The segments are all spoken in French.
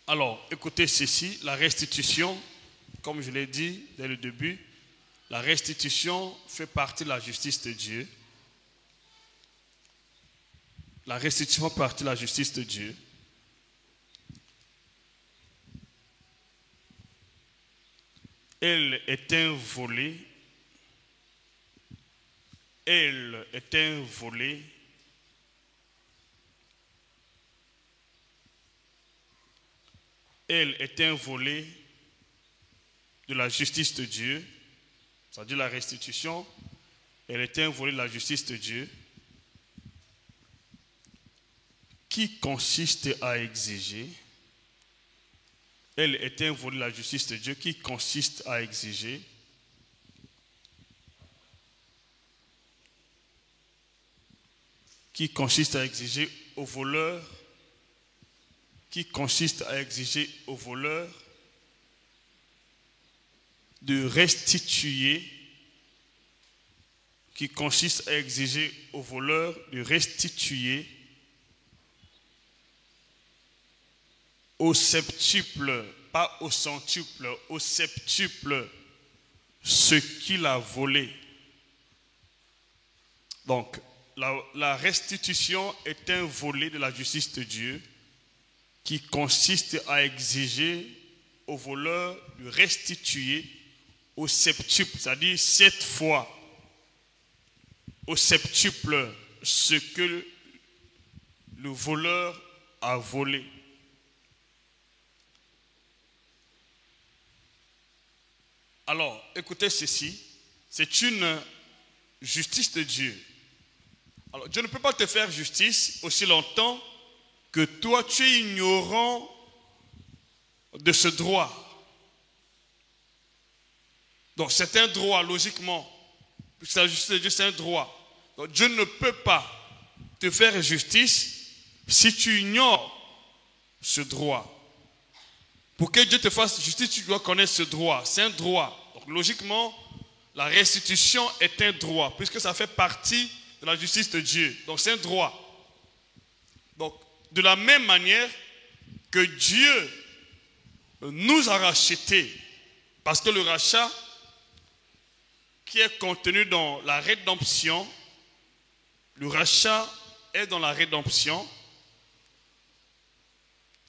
Alors, écoutez ceci, la restitution, comme je l'ai dit dès le début, la restitution fait partie de la justice de Dieu. La restitution fait partie de la justice de Dieu. Elle est un volet. Elle est un volet. Elle est un volet de la justice de Dieu, c'est-à-dire la restitution. Elle est un volet de la justice de Dieu qui consiste à exiger. Elle est un volet de la justice de Dieu qui consiste à exiger au voleur, de restituer, au septuple, pas au centuple, au septuple, ce qu'il a volé. Donc, la restitution est un volet de la justice de Dieu qui consiste à exiger au voleur de restituer au septuple, c'est-à-dire 7 fois, au septuple, ce que le voleur a volé. Alors, écoutez ceci, c'est une justice de Dieu. Alors, Dieu ne peut pas te faire justice aussi longtemps que toi, tu es ignorant de ce droit. Donc, c'est un droit, logiquement. La justice de Dieu, c'est un droit. Donc, Dieu ne peut pas te faire justice si tu ignores ce droit. Pour que Dieu te fasse justice, tu dois connaître ce droit. C'est un droit. Donc, logiquement, la restitution est un droit, puisque ça fait partie de la justice de Dieu. Donc, c'est un droit. Donc, de la même manière que Dieu nous a rachetés, parce que le rachat qui est contenu dans la rédemption, le rachat est dans la rédemption.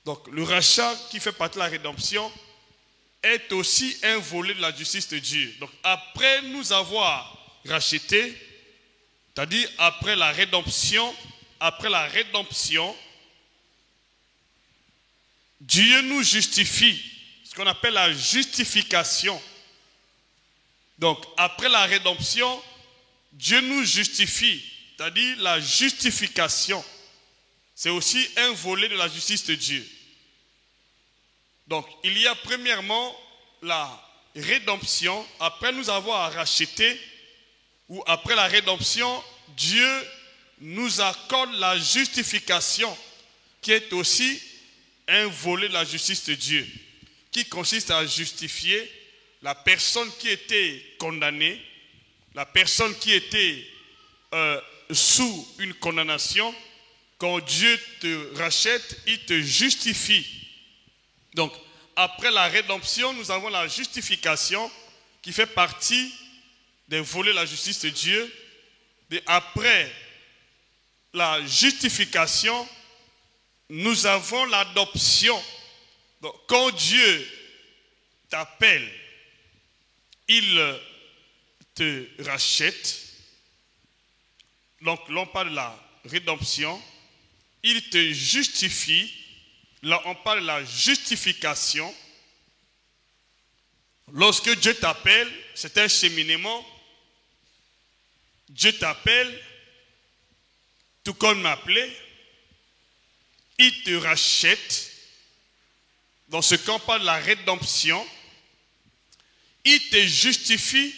Donc, le rachat qui fait partie de la rédemption est aussi un volet de la justice de Dieu. Donc, après nous avoir rachetés, c'est-à-dire après la rédemption, Dieu nous justifie, ce qu'on appelle la justification. Donc, après la rédemption, Dieu nous justifie, c'est-à-dire la justification. C'est aussi un volet de la justice de Dieu. Donc, il y a premièrement la rédemption. Après nous avoir rachetés, ou après la rédemption, Dieu nous accorde la justification, qui est aussi un volet de la justice de Dieu, qui consiste à justifier la personne qui était condamnée, la personne qui était sous une condamnation. Quand Dieu te rachète, il te justifie. Donc, après la rédemption, nous avons la justification qui fait partie des volets de la justice de Dieu. Et après la justification, nous avons l'adoption. Donc, quand Dieu t'appelle, il te rachète. Donc, l'on parle de la rédemption. Il te justifie. Là, on parle de la justification. Lorsque Dieu t'appelle, c'est un cheminement. Dieu t'appelle, tout comme m'appelait. Il te rachète. Dans ce qu'on parle de la rédemption. Il te justifie.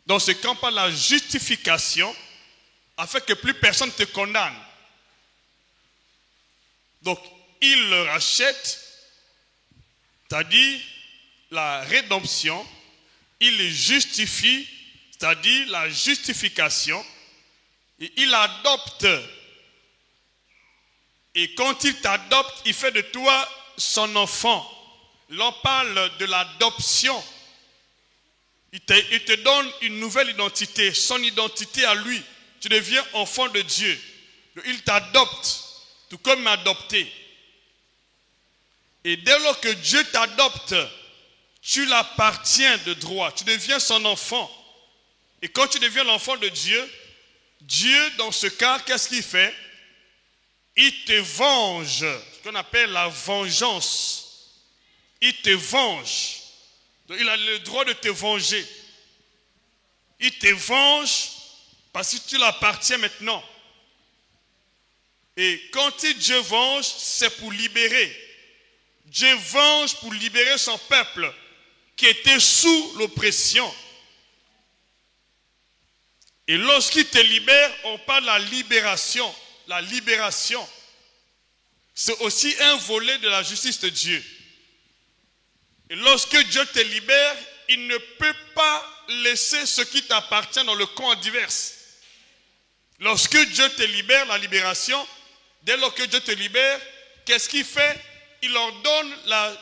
Dans ce qu'on parle de la justification. Afin que plus personne ne te condamne. Donc, il le rachète, c'est-à-dire la rédemption. Il le justifie, c'est-à-dire la justification. Et il adopte. Et quand il t'adopte, il fait de toi son enfant. Là, on parle de l'adoption. Il te donne une nouvelle identité, son identité à lui. Tu deviens enfant de Dieu. Il t'adopte, tout comme il m'a adopté. Et dès lors que Dieu t'adopte, tu l'appartiens de droit. Tu deviens son enfant. Et quand tu deviens l'enfant de Dieu, Dieu, dans ce cas, qu'est-ce qu'il fait? Il te venge, ce qu'on appelle la vengeance. Il te venge. Donc, il a le droit de te venger. Il te venge parce que tu l'appartiens maintenant. Et quand Dieu venge, c'est pour libérer. Dieu venge pour libérer son peuple qui était sous l'oppression. Et lorsqu'il te libère, on parle de la libération. La libération, c'est aussi un volet de la justice de Dieu. Et lorsque Dieu te libère, il ne peut pas laisser ce qui t'appartient dans le camp divers. Lorsque Dieu te libère, la libération, dès lors que Dieu te libère, qu'est-ce qu'il fait? Il leur donne la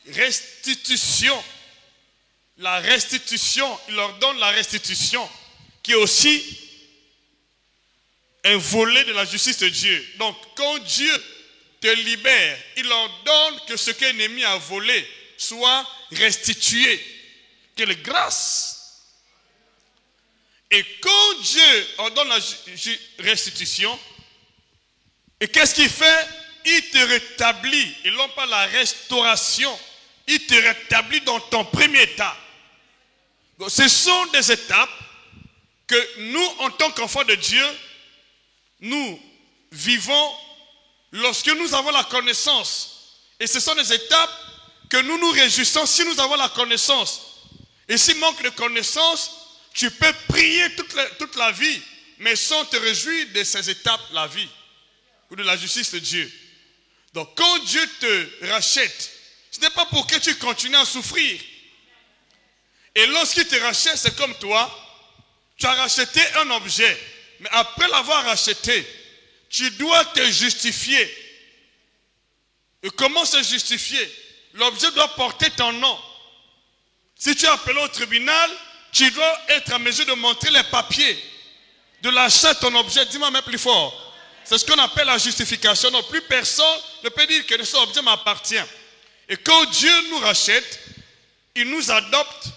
restitution. La restitution, il leur donne la restitution, qui est aussi un volet de la justice de Dieu. Donc, quand Dieu te libère, il ordonne que ce qu'un ennemi a volé soit restitué. Quelle grâce! Et quand Dieu ordonne la restitution, et qu'est-ce qu'il fait? Il te rétablit, et non pas la restauration, il te rétablit dans ton premier état. Donc, ce sont des étapes que nous, en tant qu'enfants de Dieu, nous vivons lorsque nous avons la connaissance. Et ce sont des étapes que nous nous réjouissons si nous avons la connaissance. Et s'il manque de connaissance, tu peux prier toute la vie, mais sans te réjouir de ces étapes, la vie, ou de la justice de Dieu. Donc quand Dieu te rachète, ce n'est pas pour que tu continues à souffrir. Et lorsqu'il te rachète, c'est comme toi, tu as racheté un objet. Mais après l'avoir racheté, tu dois te justifier. Et comment se justifier? L'objet doit porter ton nom. Si tu es appelé au tribunal, tu dois être en mesure de montrer les papiers de l'achat de ton objet. Dis-moi même plus fort. C'est ce qu'on appelle la justification. Donc plus personne ne peut dire que cet objet m'appartient. Et quand Dieu nous rachète, il nous adopte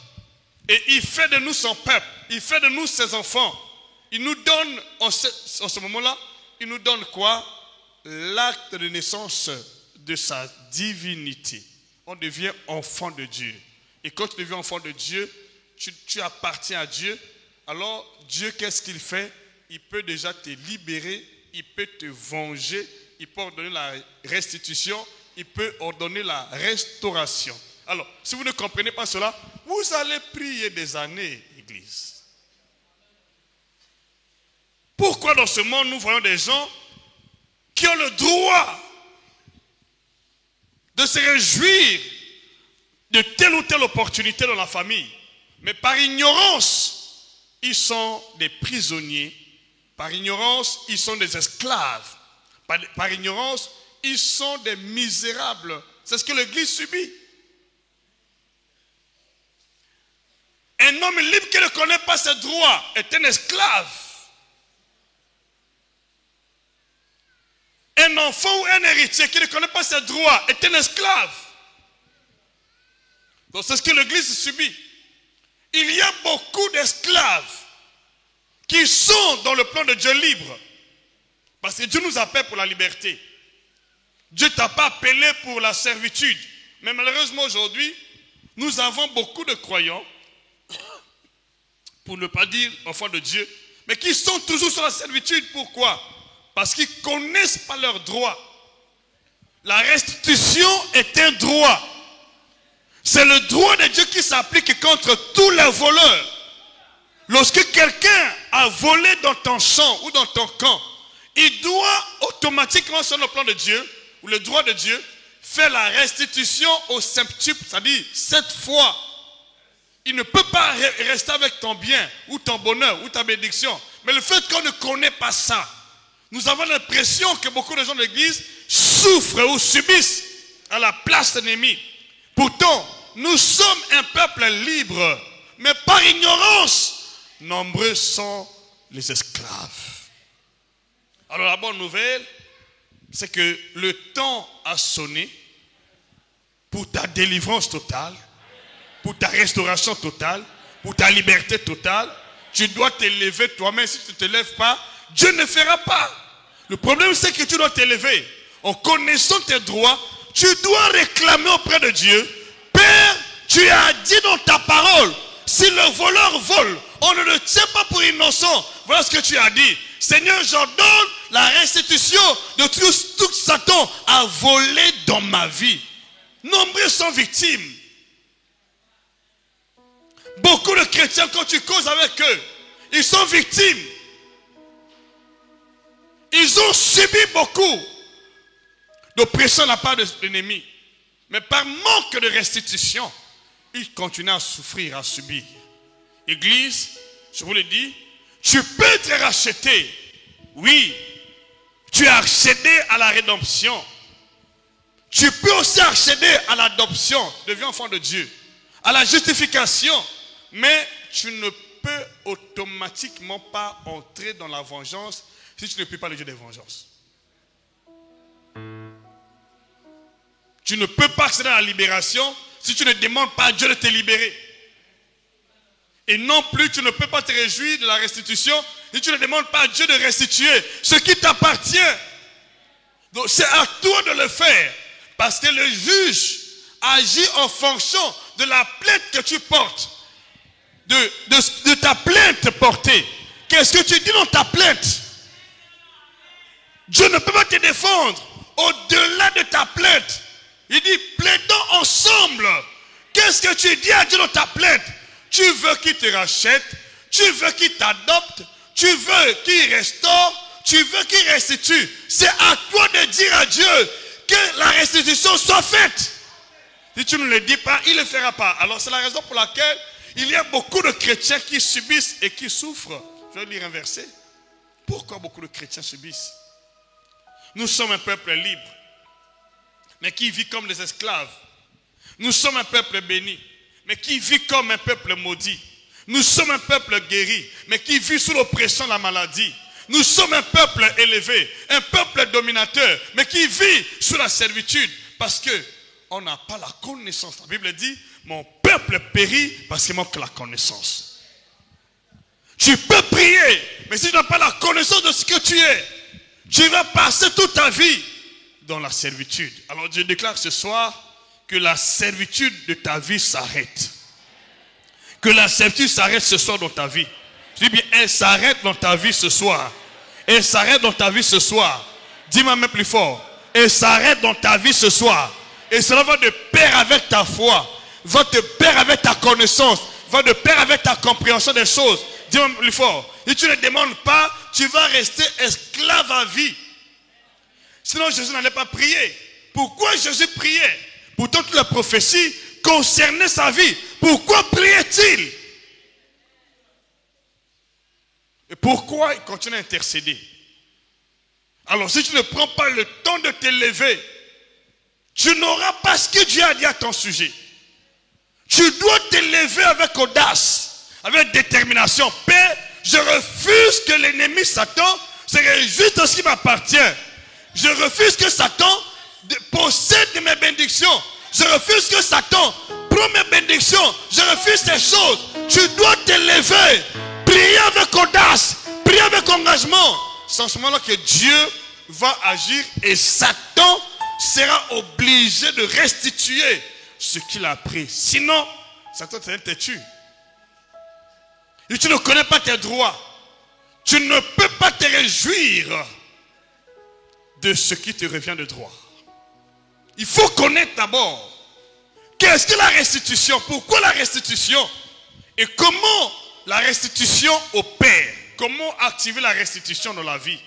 et il fait de nous son peuple. Il fait de nous ses enfants. Il nous donne, en ce moment-là, il nous donne quoi? L'acte de naissance de sa divinité. On devient enfant de Dieu. Et quand tu deviens enfant de Dieu, tu appartiens à Dieu. Alors, Dieu, qu'est-ce qu'il fait? Il peut déjà te libérer, il peut te venger, il peut ordonner la restitution, il peut ordonner la restauration. Alors, si vous ne comprenez pas cela, vous allez prier des années, Église. Pourquoi dans ce monde nous voyons des gens qui ont le droit de se réjouir de telle ou telle opportunité dans la famille, mais par ignorance, ils sont des prisonniers, par ignorance, ils sont des esclaves, par ignorance, ils sont des misérables. C'est ce que l'Église subit. Un homme libre qui ne connaît pas ses droits est un esclave. Un enfant ou un héritier qui ne connaît pas ses droits est un esclave. Donc c'est ce que l'Église subit. Il y a beaucoup d'esclaves qui sont dans le plan de Dieu libre. Parce que Dieu nous appelle pour la liberté. Dieu ne t'a pas appelé pour la servitude. Mais malheureusement aujourd'hui, nous avons beaucoup de croyants, pour ne pas dire enfants de Dieu, mais qui sont toujours sur la servitude. Pourquoi? Parce qu'ils ne connaissent pas leurs droits. La restitution est un droit. C'est le droit de Dieu qui s'applique contre tous les voleurs. Lorsque quelqu'un a volé dans ton champ ou dans ton camp, il doit automatiquement, sur le plan de Dieu, ou le droit de Dieu, faire la restitution au septuple, c'est-à-dire 7 fois. Il ne peut pas rester avec ton bien, ou ton bonheur, ou ta bénédiction. Mais le fait qu'on ne connaît pas ça, nous avons l'impression que beaucoup de gens de l'église souffrent ou subissent à la place d'ennemi. Pourtant, nous sommes un peuple libre, mais par ignorance, nombreux sont les esclaves. Alors la bonne nouvelle, c'est que le temps a sonné pour ta délivrance totale, pour ta restauration totale, pour ta liberté totale. Tu dois t'élever toi-même. Si tu ne te lèves pas, Dieu ne fera pas. Le problème, c'est que tu dois t'élever. En connaissant tes droits, tu dois réclamer auprès de Dieu. Père, tu as dit dans ta parole, si le voleur vole, on ne le tient pas pour innocent. Voilà ce que tu as dit. Seigneur, j'ordonne la restitution de tout ce que Satan a volé dans ma vie. Nombreux sont victimes. Beaucoup de chrétiens, quand tu causes avec eux, ils sont victimes. Ils ont subi beaucoup d'oppression de la part de l'ennemi. Mais par manque de restitution, ils continuent à souffrir, à subir. Église, je vous le dis, tu peux être racheté. Oui, tu as accédé à la rédemption. Tu peux aussi accéder à l'adoption. Tu deviens enfant de Dieu. À la justification. Mais tu ne peux automatiquement pas entrer dans la vengeance si tu ne pries pas le Dieu des vengeances. Tu ne peux pas accéder à la libération si tu ne demandes pas à Dieu de te libérer. Et non plus, tu ne peux pas te réjouir de la restitution si tu ne demandes pas à Dieu de restituer ce qui t'appartient. Donc c'est à toi de le faire. Parce que le juge agit en fonction de la plainte que tu portes. De ta plainte portée. Qu'est-ce que tu dis dans ta plainte? Dieu ne peut pas te défendre au-delà de ta plainte. Il dit, plaidons ensemble. Qu'est-ce que tu dis à Dieu dans ta plainte? Tu veux qu'il te rachète, tu veux qu'il t'adopte, tu veux qu'il restaure, tu veux qu'il restitue. C'est à toi de dire à Dieu que la restitution soit faite. Si tu ne le dis pas, il ne le fera pas. Alors c'est la raison pour laquelle il y a beaucoup de chrétiens qui subissent et qui souffrent. Je vais lire un verset. Pourquoi beaucoup de chrétiens subissent? Nous sommes un peuple libre, mais qui vit comme les esclaves. Nous sommes un peuple béni, mais qui vit comme un peuple maudit. Nous sommes un peuple guéri, mais qui vit sous l'oppression de la maladie. Nous sommes un peuple élevé, un peuple dominateur, mais qui vit sous la servitude. Parce que on n'a pas la connaissance. La Bible dit, mon peuple périt parce qu'il manque la connaissance. Tu peux prier, mais si tu n'as pas la connaissance de ce que tu es, tu vas passer toute ta vie dans la servitude. Alors je déclare ce soir que la servitude de ta vie s'arrête. Que la servitude s'arrête ce soir dans ta vie. Je dis bien, elle s'arrête dans ta vie ce soir. Elle s'arrête dans ta vie ce soir. Dis-moi même plus fort. Elle s'arrête dans ta vie ce soir. Et cela va de pair avec ta foi. Va de pair avec ta connaissance. Va de pair avec ta compréhension des choses. Dis-moi plus fort. Si tu ne demandes pas, tu vas rester esclave à vie. Sinon Jésus n'allait pas prier. Pourquoi Jésus priait? Pourtant toute la prophétie concernait sa vie. Pourquoi priait-il? Et pourquoi il continue à intercéder? Alors si tu ne prends pas le temps de t'élever, tu n'auras pas ce que Dieu a dit à ton sujet. Tu dois t'élever avec audace, avec détermination. Père, je refuse que l'ennemi Satan se réjouisse de ce qui m'appartient. Je refuse que Satan possède mes bénédictions. Je refuse que Satan prend mes bénédictions. Je refuse ces choses. Tu dois t'élever. Prier avec audace. Prier avec engagement. C'est en ce moment-là que Dieu va agir et Satan sera obligé de restituer ce qu'il a pris. Sinon, Satan te tue. Et tu ne connais pas tes droits. Tu ne peux pas te réjouir de ce qui te revient de droit. Il faut connaître d'abord qu'est-ce que la restitution, pourquoi la restitution et comment la restitution opère. Comment activer la restitution dans la vie.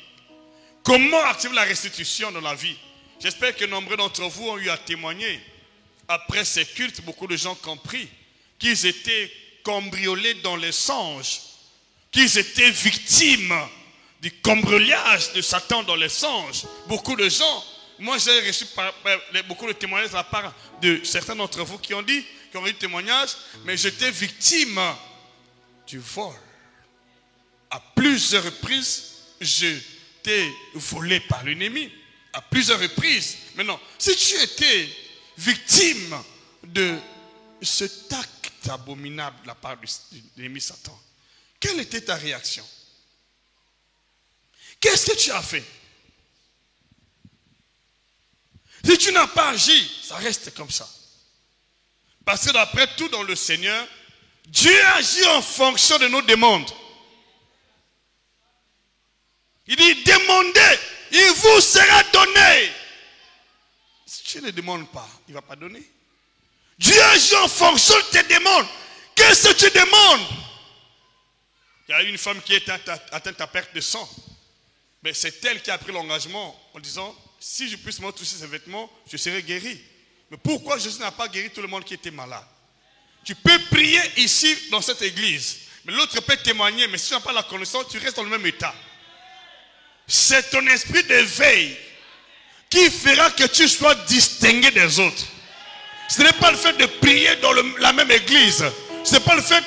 Comment activer la restitution dans la vie. J'espère que nombreux d'entre vous ont eu à témoigner. Après ces cultes, beaucoup de gens ont compris qu'ils étaient cambriolés dans les songes, qu'ils étaient victimes du cambriolage de Satan dans les songes. Beaucoup de gens Moi, j'ai reçu beaucoup de témoignages de la part de certains d'entre vous qui ont dit, qui ont eu des témoignages, mais j'étais victime du vol. À plusieurs reprises, j'étais volé par l'ennemi. À plusieurs reprises. Maintenant, si tu étais victime de cet acte abominable de la part de l'ennemi Satan, quelle était ta réaction? Qu'est-ce que tu as fait? Si tu n'as pas agi, ça reste comme ça. Parce que d'après tout dans le Seigneur, Dieu agit en fonction de nos demandes. Il dit, demandez, il vous sera donné. Si tu ne demandes pas, il ne va pas donner. Dieu agit en fonction de tes demandes. Qu'est-ce que tu demandes? Il y a une femme qui est atteinte à perte de sang. Mais c'est elle qui a pris l'engagement en disant, si je puisse me toucher ses vêtements, je serai guéri. Mais pourquoi Jésus n'a pas guéri tout le monde qui était malade? Tu peux prier ici dans cette église, mais l'autre peut témoigner, mais si tu n'as pas la connaissance, tu restes dans le même état. C'est ton esprit d'éveil qui fera que tu sois distingué des autres. Ce n'est pas le fait de prier dans la même église. Ce n'est pas le fait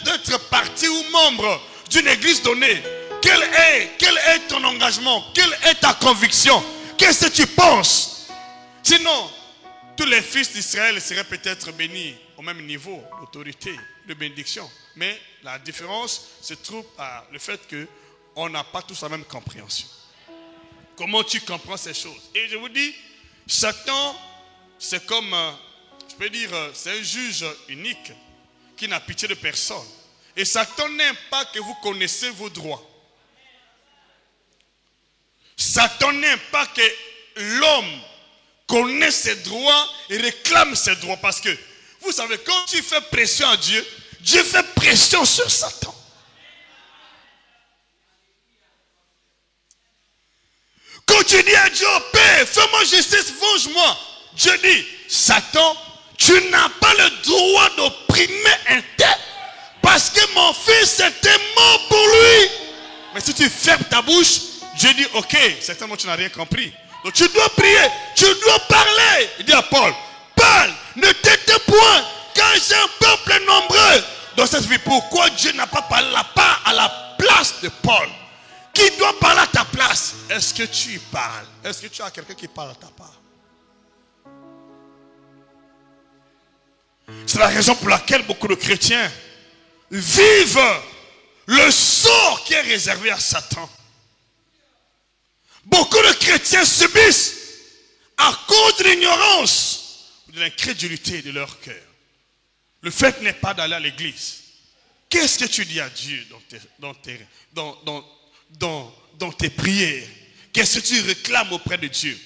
d'être parti ou membre d'une église donnée. Quel est ton engagement? Quelle est ta conviction? Qu'est-ce que tu penses? Sinon, tous les fils d'Israël seraient peut-être bénis au même niveau d'autorité, de bénédiction. Mais la différence se trouve à le fait qu'on n'a pas tous la même compréhension. Comment tu comprends ces choses? Et je vous dis, Satan, c'est comme, je peux dire, c'est un juge unique qui n'a pitié de personne. Et Satan n'aime pas que vous connaissiez vos droits. Satan n'aime pas que l'homme connaisse ses droits et réclame ses droits. Parce que, vous savez, quand tu fais pression à Dieu, Dieu fait pression sur Satan. Quand tu dis à Dieu, Père, fais-moi justice, venge-moi. Dieu dit, Satan, tu n'as pas le droit d'opprimer un tel. Parce que mon fils était mort pour lui. Mais si tu fermes ta bouche, Dieu dit, ok, certainement tu n'as rien compris. Donc tu dois prier, tu dois parler. Il dit à Paul, parle, ne t'étais point, car j'ai un peuple nombreux dans cette vie. Pourquoi Dieu n'a pas parlé à la place de Paul? Qui doit parler à ta place? Est-ce que tu y parles? Est-ce que tu as quelqu'un qui parle à ta part? C'est la raison pour laquelle beaucoup de chrétiens vivent le sort qui est réservé à Satan. Beaucoup de chrétiens subissent à cause de l'ignorance ou de l'incrédulité de leur cœur. Le fait n'est pas d'aller à l'église. Qu'est-ce que tu dis à Dieu dans tes prières? Qu'est-ce que tu réclames auprès de Dieu?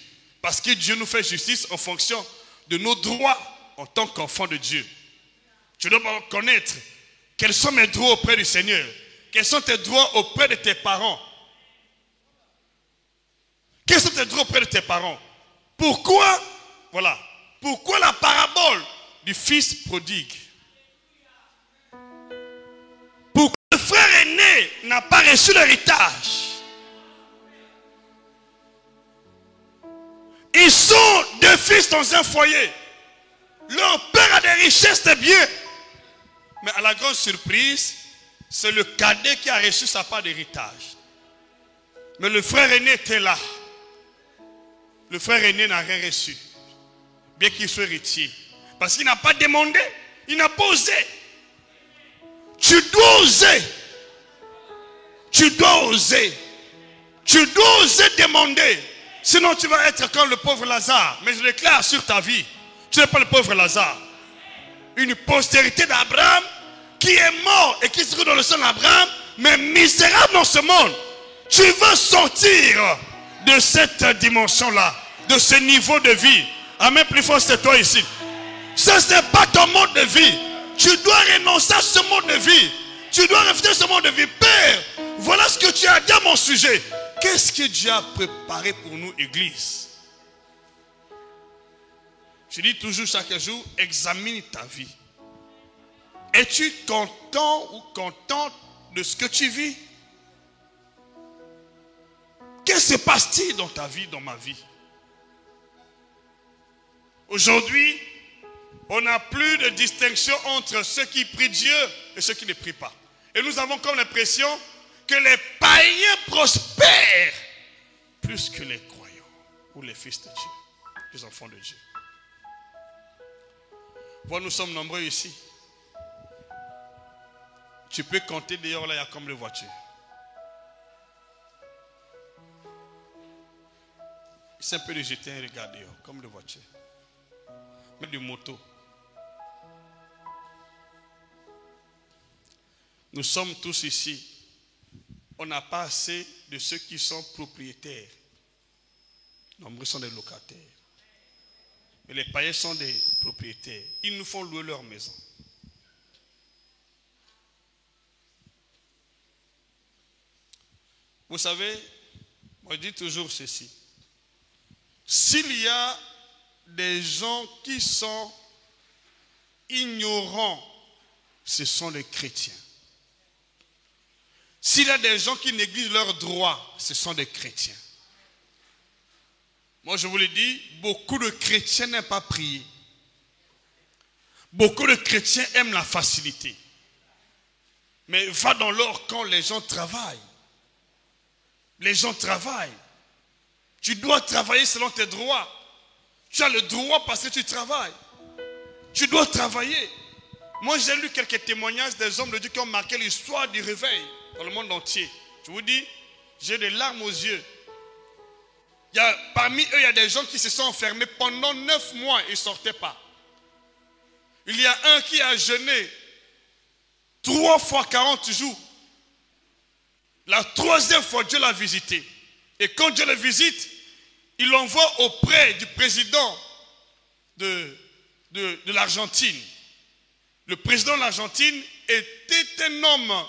Parce que Dieu nous fait justice en fonction de nos droits en tant qu'enfants de Dieu. Tu dois connaître quels sont mes droits auprès du Seigneur. Quels sont tes droits auprès de tes parents? Quels sont tes droits auprès de tes parents? Pourquoi, voilà, pourquoi la parabole du fils prodigue? Pourquoi le frère aîné n'a pas reçu l'héritage? Ils sont deux fils dans un foyer. Leur père a des richesses, des biens. Mais à la grande surprise, c'est le cadet qui a reçu sa part d'héritage. Mais le frère aîné était là. Le frère aîné n'a rien reçu, bien qu'il soit héritier. Parce qu'il n'a pas demandé, il n'a pas osé. Tu dois oser. Tu dois oser. Tu dois oser demander. Sinon tu vas être comme le pauvre Lazare. Mais je déclare sur ta vie, tu n'es pas le pauvre Lazare. Une postérité d'Abraham qui est mort et qui se trouve dans le sang d'Abraham, mais misérable dans ce monde. Tu veux sortir de cette dimension-là, de ce niveau de vie. Amen, plus fort c'est toi ici. Ce n'est pas ton mode de vie. Tu dois renoncer à ce mode de vie. Tu dois refuser ce mode de vie. Père, voilà ce que tu as dit à mon sujet. Qu'est-ce que Dieu a préparé pour nous, Église? Je dis toujours chaque jour, examine ta vie. Es-tu content ou contente de ce que tu vis? Qu'est-ce qui se passe-t-il dans ta vie, dans ma vie? Aujourd'hui, on n'a plus de distinction entre ceux qui prient Dieu et ceux qui ne prient pas. Et nous avons comme l'impression que les païens prospèrent plus que les croyants ou les fils de Dieu, les enfants de Dieu. Voilà, nous sommes nombreux ici. Tu peux compter dehors, là, il y a comme de voitures. C'est un peu de jeter un regard dehors, comme de voitures. Mais de motos. Nous sommes tous ici. On n'a pas assez de ceux qui sont propriétaires. Nombreux sont des locataires. Mais les païens sont des propriétaires. Ils nous font louer leur maison. Vous savez, moi je dis toujours ceci. S'il y a des gens qui sont ignorants, ce sont les chrétiens. S'il y a des gens qui négligent leurs droits, ce sont des chrétiens. Moi je vous le dis, beaucoup de chrétiens n'aiment pas prier. Beaucoup de chrétiens aiment la facilité. Mais va dans leur camp, les gens travaillent. Les gens travaillent. Tu dois travailler selon tes droits. Tu as le droit parce que tu travailles. Tu dois travailler. Moi, j'ai lu quelques témoignages des hommes de Dieu qui ont marqué l'histoire du réveil dans le monde entier. Je vous dis, j'ai des larmes aux yeux. Parmi eux, il y a des gens qui se sont enfermés pendant 9 mois et ils ne sortaient pas. Il y a un qui a jeûné 3 fois 40 jours. La 3e fois, Dieu l'a visité. Et quand Dieu le visite, il l'envoie auprès du président de l'Argentine. Le président de l'Argentine était un homme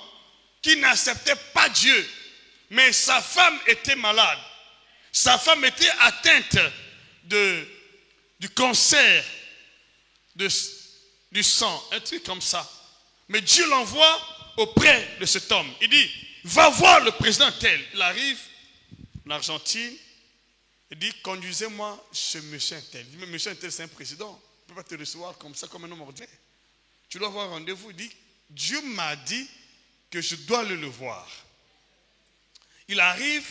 qui n'acceptait pas Dieu. Mais sa femme était malade. Sa femme était atteinte du cancer du sang, un truc comme ça. Mais Dieu l'envoie auprès de cet homme. Il dit, va voir le président tel. Il arrive en Argentine. Il dit, conduisez-moi chez monsieur un tel. Il dit, mais monsieur un tel, c'est un président. Il ne peut pas te recevoir comme ça, comme un homme ordinaire. Tu dois avoir un rendez-vous. Il dit, Dieu m'a dit que je dois aller le voir. Il arrive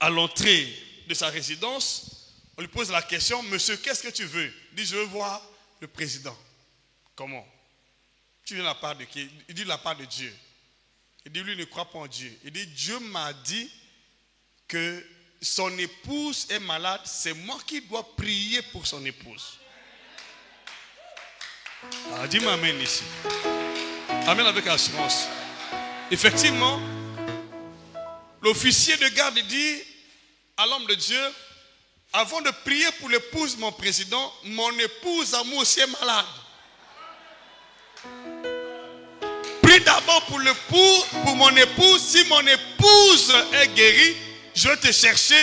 à l'entrée de sa résidence. On lui pose la question, monsieur, qu'est-ce que tu veux? Il dit, je veux voir le président. Comment? Tu viens de la part de qui? Il dit, de la part de Dieu. Il dit, lui, il ne croit pas en Dieu. Il dit, Dieu m'a dit que son épouse est malade. C'est moi qui dois prier pour son épouse. Ah, dis-moi amen ici. Amen avec assurance. Effectivement, l'officier de garde dit à l'homme de Dieu, avant de prier pour l'épouse de mon président, mon épouse à moi aussi est malade. Prie d'abord pour mon épouse. Si mon épouse est guérie, je vais te chercher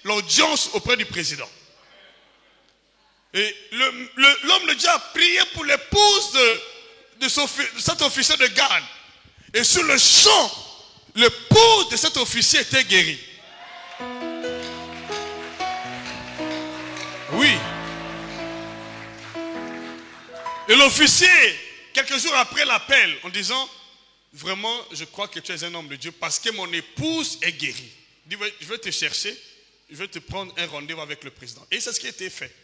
l'audience auprès du président. Et l'homme de Dieu a prié pour l'épouse de cet officier de garde. Et sur le champ, l'épouse de cet officier était guérie. Oui. Et l'officier, quelques jours après, l'appelle en disant, vraiment, je crois que tu es un homme de Dieu parce que mon épouse est guérie. Il dit, je vais te chercher, je vais te prendre un rendez-vous avec le président. Et c'est ce qui a été fait.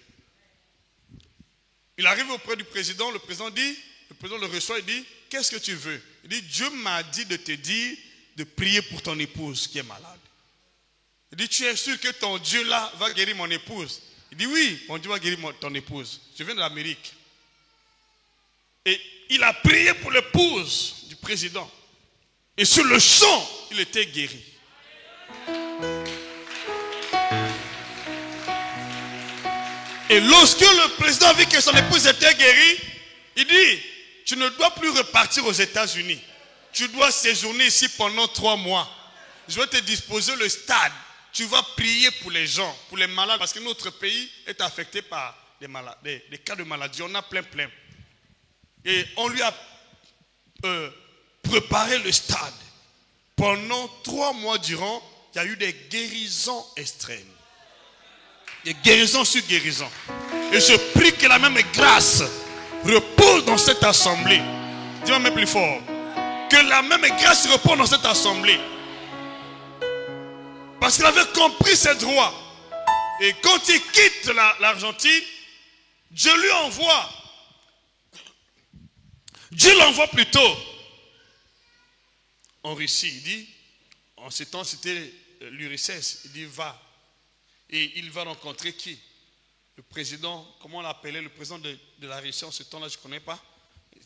Il arrive auprès du président, le président le reçoit et dit, qu'est-ce que tu veux? Il dit, Dieu m'a dit de te dire de prier pour ton épouse qui est malade. Il dit, tu es sûr que ton Dieu là va guérir mon épouse? Il dit, oui, mon Dieu va guérir ton épouse. Je viens de l'Amérique. Et il a prié pour l'épouse du président. Et sur le champ, il était guéri. Et lorsque le président a vu que son épouse était guérie, il dit, tu ne dois plus repartir aux États-Unis. Tu dois séjourner ici pendant 3 mois. Je vais te disposer le stade. Tu vas prier pour les gens, pour les malades, parce que notre pays est affecté par des cas de maladie. On a plein. Et on lui a préparé le stade. Pendant 3 mois durant, il y a eu des guérisons extrêmes. Des guérisons sur guérisons. Et je prie que la même grâce repose dans cette assemblée. Dis-moi même plus fort. Que la même grâce repose dans cette assemblée. Parce qu'il avait compris ses droits. Et quand il quitte l'Argentine, Dieu lui envoie. Dieu l'envoie plutôt en Russie. Il dit, en ce temps c'était l'URSS, il dit va. Et il va rencontrer qui? Le président, comment on l'appelait, le président de la Russie en ce temps-là, je ne connais pas.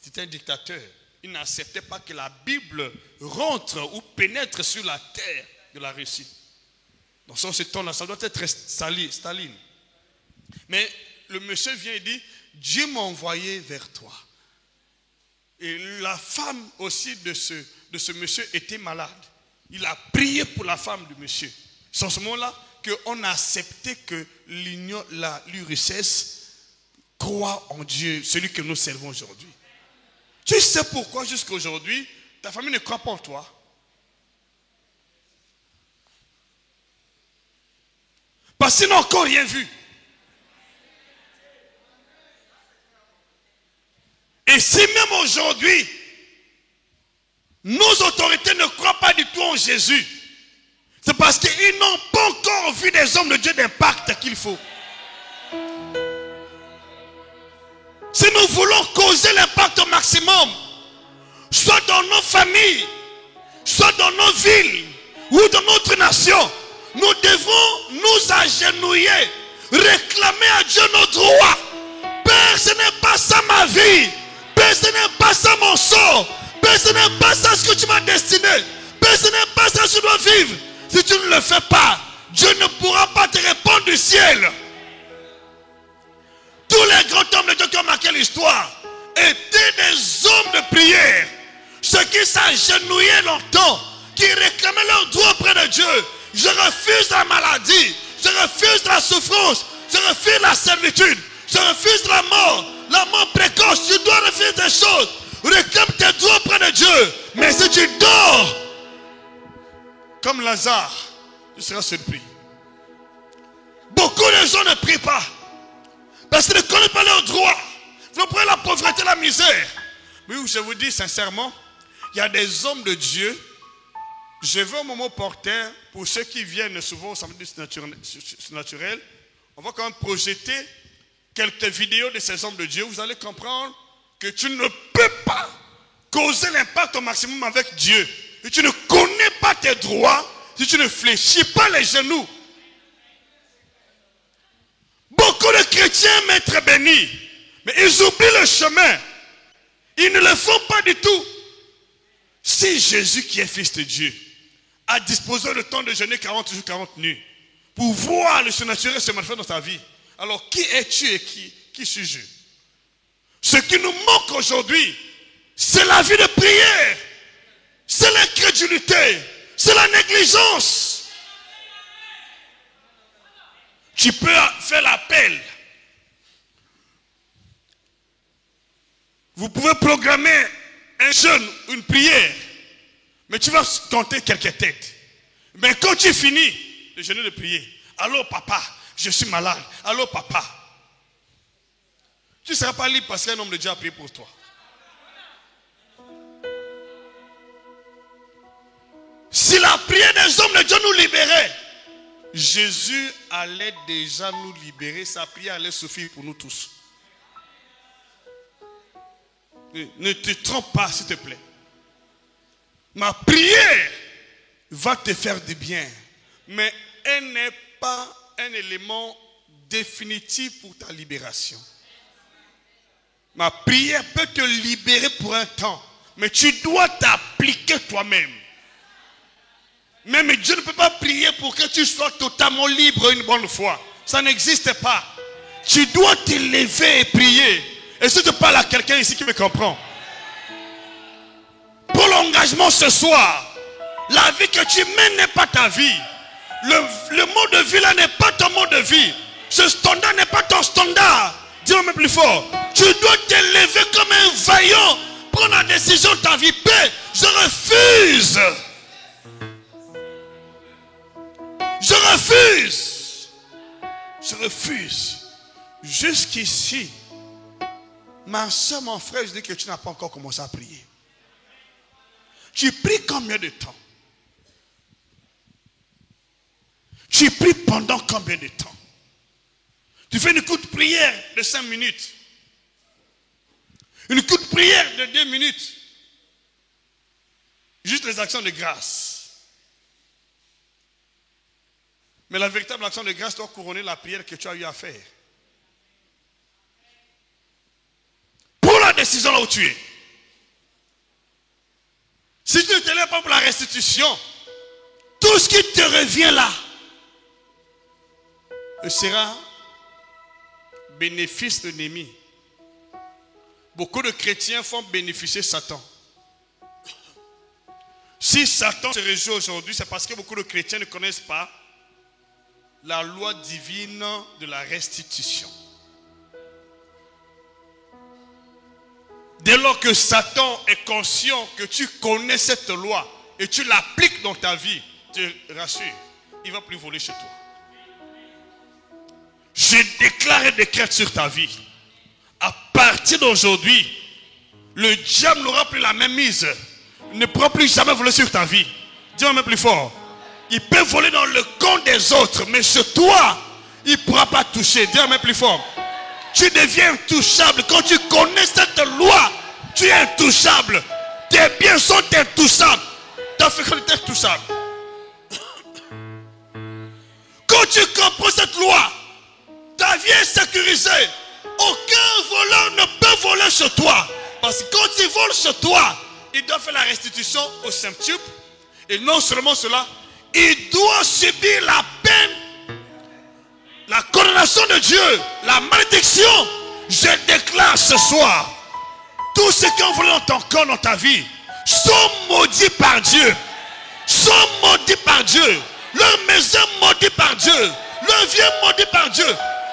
C'était un dictateur. Il n'acceptait pas que la Bible rentre ou pénètre sur la terre de la Russie. Dans ce temps-là, ça doit être Staline. Mais le monsieur vient et dit, Dieu m'a envoyé vers toi. Et la femme aussi de ce monsieur était malade. Il a prié pour la femme du monsieur. C'est en ce moment-là qu'on a accepté que l'URSS croit en Dieu, celui que nous servons aujourd'hui. Tu sais pourquoi jusqu'à aujourd'hui, ta famille ne croit pas en toi? Parce qu'ils n'ont encore rien vu. Et si même aujourd'hui, nos autorités ne croient pas du tout en Jésus, c'est parce qu'ils n'ont pas encore vu des hommes de Dieu d'impact qu'il faut. Si nous voulons causer l'impact au maximum, soit dans nos familles, soit dans nos villes, ou dans notre nation, nous devons nous agenouiller, réclamer à Dieu nos droits. Père, ce n'est pas ça ma vie. Père, ce n'est pas ça mon sort. Père, ce n'est pas ça ce que tu m'as destiné. Père, ce n'est pas ça que je dois vivre. Si tu ne le fais pas, Dieu ne pourra pas te répondre du ciel. Tous les grands hommes de Dieu qui ont marqué l'histoire étaient des hommes de prière. Ceux qui s'agenouillaient longtemps, qui réclamaient leurs droits auprès de Dieu. Je refuse la maladie, je refuse la souffrance, je refuse la servitude, je refuse la mort précoce. Tu dois refuser des choses. Réclame tes droits auprès de Dieu. Mais si tu dors comme Lazare, tu seras surpris. Beaucoup de gens ne prient pas parce qu'ils ne connaissent pas leurs droits. Vous prenez la pauvreté, la misère. Mais je vous dis sincèrement, il y a des hommes de Dieu. Je veux un moment porteur pour ceux qui viennent souvent au samedi naturel. On va quand même projeter quelques vidéos de ces hommes de Dieu. Vous allez comprendre que tu ne peux pas causer l'impact au maximum avec Dieu. Et tu ne connais pas tes droits si tu ne fléchis pas les genoux. Beaucoup de chrétiens aiment être bénis, mais ils oublient le chemin. Ils ne le font pas du tout. Si Jésus, qui est fils de Dieu, a disposé le temps de jeûner 40 jours, 40 nuits, pour voir le surnaturel se manifester dans ta vie, alors qui es-tu et qui suis-je? Ce qui nous manque aujourd'hui, c'est la vie de prière, c'est l'incrédulité, c'est la négligence. Tu peux faire l'appel. Vous pouvez programmer un jeûne, une prière, mais tu vas compter quelques têtes. Mais quand tu finis le jeûne de prier, allô papa, je suis malade. Allô papa. Tu ne seras pas libre parce qu'un homme de Dieu a prié pour toi. Si la prière des hommes de Dieu nous libérait, Jésus allait déjà nous libérer. Sa prière allait suffire pour nous tous. Ne te trompe pas, s'il te plaît. Ma prière va te faire du bien, mais elle n'est pas un élément définitif pour ta libération. Ma prière peut te libérer pour un temps, mais tu dois t'appliquer toi-même. Même Dieu ne peut pas prier pour que tu sois totalement libre une bonne fois. Ça n'existe pas. Tu dois te lever et prier. Et si tu parles à quelqu'un ici qui me comprend, pour l'engagement ce soir, la vie que tu mènes n'est pas ta vie. Le mode de vie là n'est pas ton mode de vie. Ce standard n'est pas ton standard. Dis-le même plus fort. Tu dois te lever comme un vaillant. Prends la décision de ta vie. Paix, je refuse. Je refuse. Je refuse Jusqu'ici, ma soeur, mon frère, je dis que tu n'as pas encore commencé à prier. Tu pries combien de temps? Tu pries pendant combien de temps? Tu fais une courte prière de 5 minutes. Une courte prière de 2 minutes. Juste les actions de grâce. Mais la véritable action de grâce doit couronner la prière que tu as eu à faire. Prends la décision là où tu es. Si tu ne te lèves pas pour la restitution, tout ce qui te revient là sera bénéfice de l'ennemi. Beaucoup de chrétiens font bénéficier Satan. Si Satan se réjouit aujourd'hui, c'est parce que beaucoup de chrétiens ne connaissent pas la loi divine de la restitution. Dès lors que Satan est conscient que tu connais cette loi et tu l'appliques dans ta vie, te rassure, il ne va plus voler chez toi. Je déclare et décrète sur ta vie. À partir d'aujourd'hui, le diable n'aura plus la même mise. Il ne pourra plus jamais voler sur ta vie. Dis-moi même plus fort. Il peut voler dans le compte des autres, mais sur toi, il ne pourra pas toucher. Dis-moi même plus fort. Tu deviens intouchable. Quand tu connais cette loi, tu es intouchable. Tes biens sont intouchables. Ta fécondité est intouchable. Quand tu comprends cette loi, ta vie est sécurisée. Aucun voleur ne peut voler sur toi. Parce que quand il vole sur toi, il doit faire la restitution au centuple. Et non seulement cela, il doit subir la peine, la condamnation de Dieu, la malédiction. Je déclare ce soir, tous ceux qui ont volé dans ton corps, dans ta vie, sont maudits par Dieu. Sont maudits par Dieu. Leur maison maudite par Dieu. Leur vie est maudite par Dieu.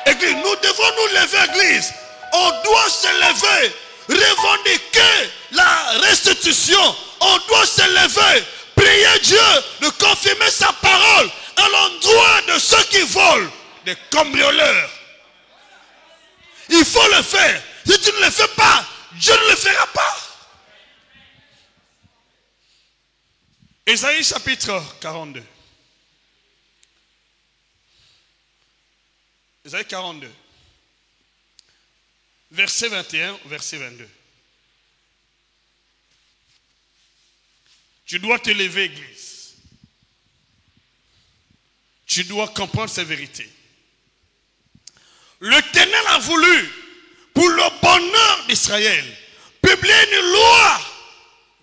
Église, nous devons nous lever, Église. On doit se lever, revendiquer la restitution. On doit se lever, prier Dieu de confirmer sa parole à l'endroit de ceux qui volent, des cambrioleurs. Il faut le faire. Si tu ne le fais pas, Dieu ne le fera pas. Ésaïe chapitre 42. Ésaïe 42. Verset 21, verset 22. Tu dois te lever, Église. Tu dois comprendre ces vérités. L'Éternel a voulu, pour le bonheur d'Israël, publier une loi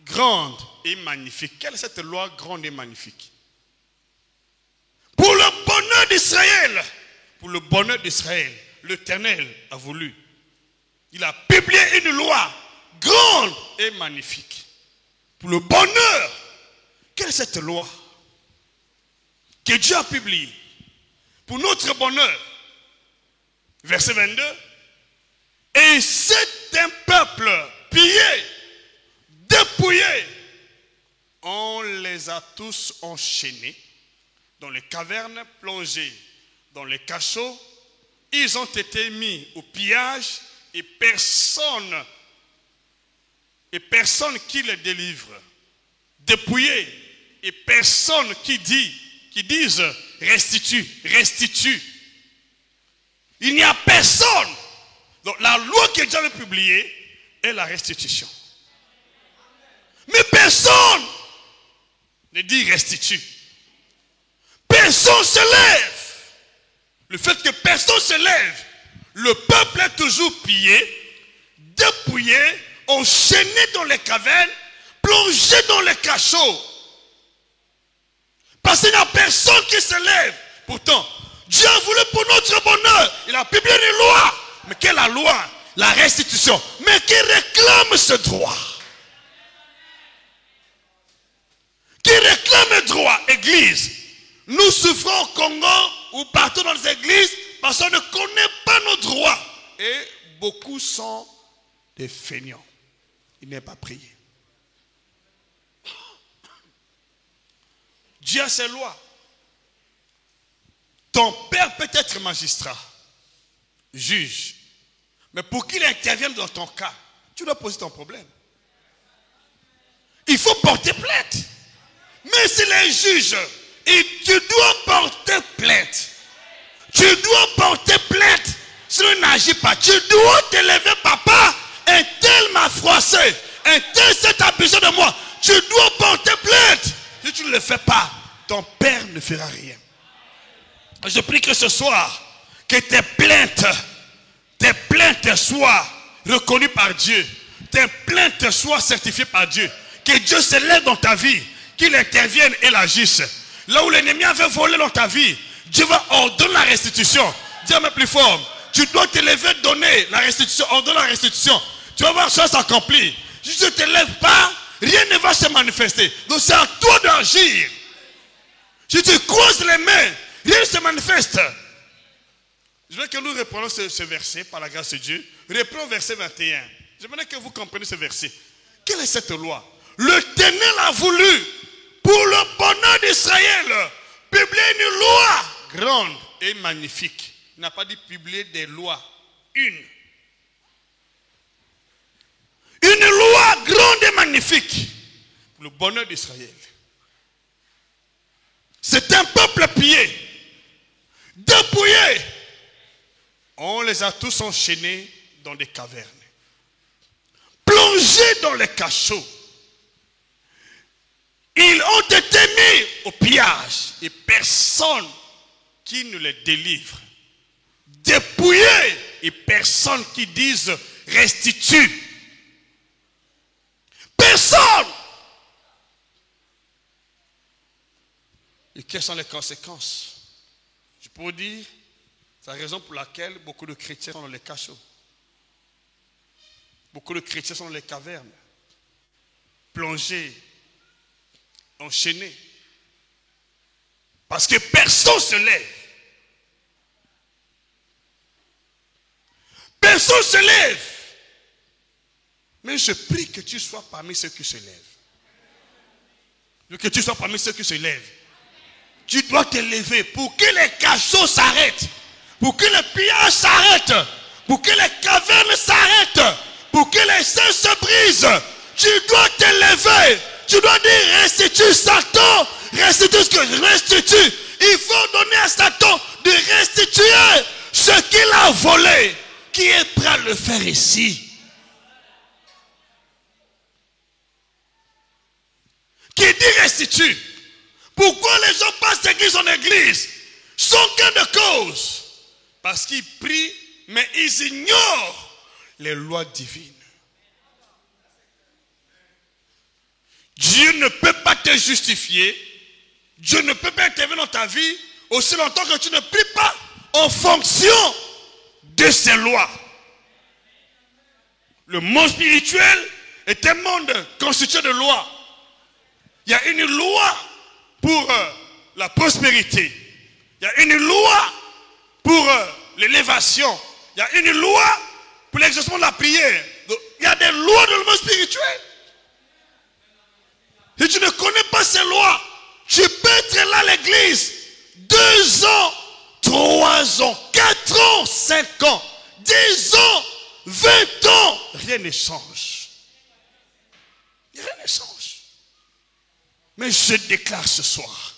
grande et magnifique. Quelle est cette loi grande et magnifique? Pour le bonheur d'Israël, pour le bonheur d'Israël, l'Éternel a voulu. Il a publié une loi grande et magnifique. Pour le bonheur. Quelle est cette loi que Dieu a publiée pour notre bonheur? Verset 22. Et c'est un peuple pillé, dépouillé. On les a tous enchaînés dans les cavernes, plongés dans les cachots. Ils ont été mis au pillage et personne qui les délivre. Dépouillés et personne qui dise restitue, restitue. Il n'y a personne. Donc la loi que Dieu avait publiée est la restitution. Mais personne ne dit restitue. Personne se lève. Le fait que personne se lève, le peuple est toujours pillé, dépouillé, enchaîné dans les cavernes, plongé dans les cachots. Parce qu'il n'y a personne qui se lève. Pourtant, Dieu a voulu pour notre bonheur. Il a publié une loi. Mais quelle est la loi? La restitution. Mais qui réclame ce droit? Qui réclame le droit? Église. Nous souffrons au Congo ou partout dans les églises parce qu'on ne connaît pas nos droits. Et beaucoup sont des feignants. Ils n'aiment pas prier. Dieu a ses lois. Ton père peut être magistrat. juge. Mais pour qu'il intervienne dans ton cas, tu dois poser ton problème. Il faut porter plainte. Mais c'est les juges. Et tu dois porter plainte. Tu dois porter plainte. Sinon, il n'agit pas. Tu dois te lever, papa. Un tel m'a froissé. Un tel s'est abusé de moi. Tu dois porter plainte. Si tu ne le fais pas, ton père ne fera rien. Je prie que ce soir, que tes plaintes soient reconnues par Dieu. Tes plaintes soient certifiées par Dieu. Que Dieu se lève dans ta vie. Qu'il intervienne et l'agisse. Là où l'ennemi avait volé dans ta vie, Dieu va ordonner la restitution. Dis mais plus fort. Tu dois te lever, donner la restitution, ordonner la restitution. Tu vas voir ça s'accomplir. Si tu ne te lèves pas, rien ne va se manifester. Donc c'est à toi d'agir. Si tu croises les mains, rien ne se manifeste. Je veux que nous reprenons ce verset par la grâce de Dieu. Reprenons verset 21. J'aimerais que vous compreniez ce verset. Quelle est cette loi? L'Éternel a voulu, pour le bonheur d'Israël, publier une loi grande et magnifique. Il n'a pas dit publier des lois. Une loi grande et magnifique pour le bonheur d'Israël. C'est un peuple pillé, dépouillé. On les a tous enchaînés dans des cavernes, plongés dans les cachots. Ils ont été mis au pillage et personne qui ne les délivre. Dépouillés et personne qui dise restitue. Personne. Et quelles sont les conséquences? Je peux vous dire, c'est la raison pour laquelle beaucoup de chrétiens sont dans les cachots. Beaucoup de chrétiens sont dans les cavernes, plongés, enchaînés. Parce que personne ne se lève. Personne ne se lève. Mais je prie que tu sois parmi ceux qui se lèvent. Que tu sois parmi ceux qui se lèvent. Tu dois te lever pour que les cachots s'arrêtent. Pour que le pillage s'arrête. Pour que les cavernes s'arrêtent. Pour que les seins se brisent. Tu dois te lever. Tu dois dire restitue Satan. Restitue ce que je restitue. Il faut donner à Satan de restituer ce qu'il a volé. Qui est prêt à le faire ici? Qui dit restitue? Pourquoi les gens passent d'église en église sans gain de cause? Parce qu'ils prient, mais ils ignorent les lois divines. Dieu ne peut pas te justifier. Dieu ne peut pas intervenir dans ta vie aussi longtemps que tu ne pries pas en fonction de ces lois. Le monde spirituel est un monde constitué de lois. Il y a une loi pour la prospérité. Il y a une loi pour l'élévation. Il y a une loi pour l'exercice de la prière. Donc, il y a des lois dans le monde spirituel. Si tu ne connais pas ces lois, tu peux être là à l'église 2 ans, 3 ans, 4 ans, 5 ans, 10 ans, 20 ans. Rien ne change. Rien ne change. Mais je déclare ce soir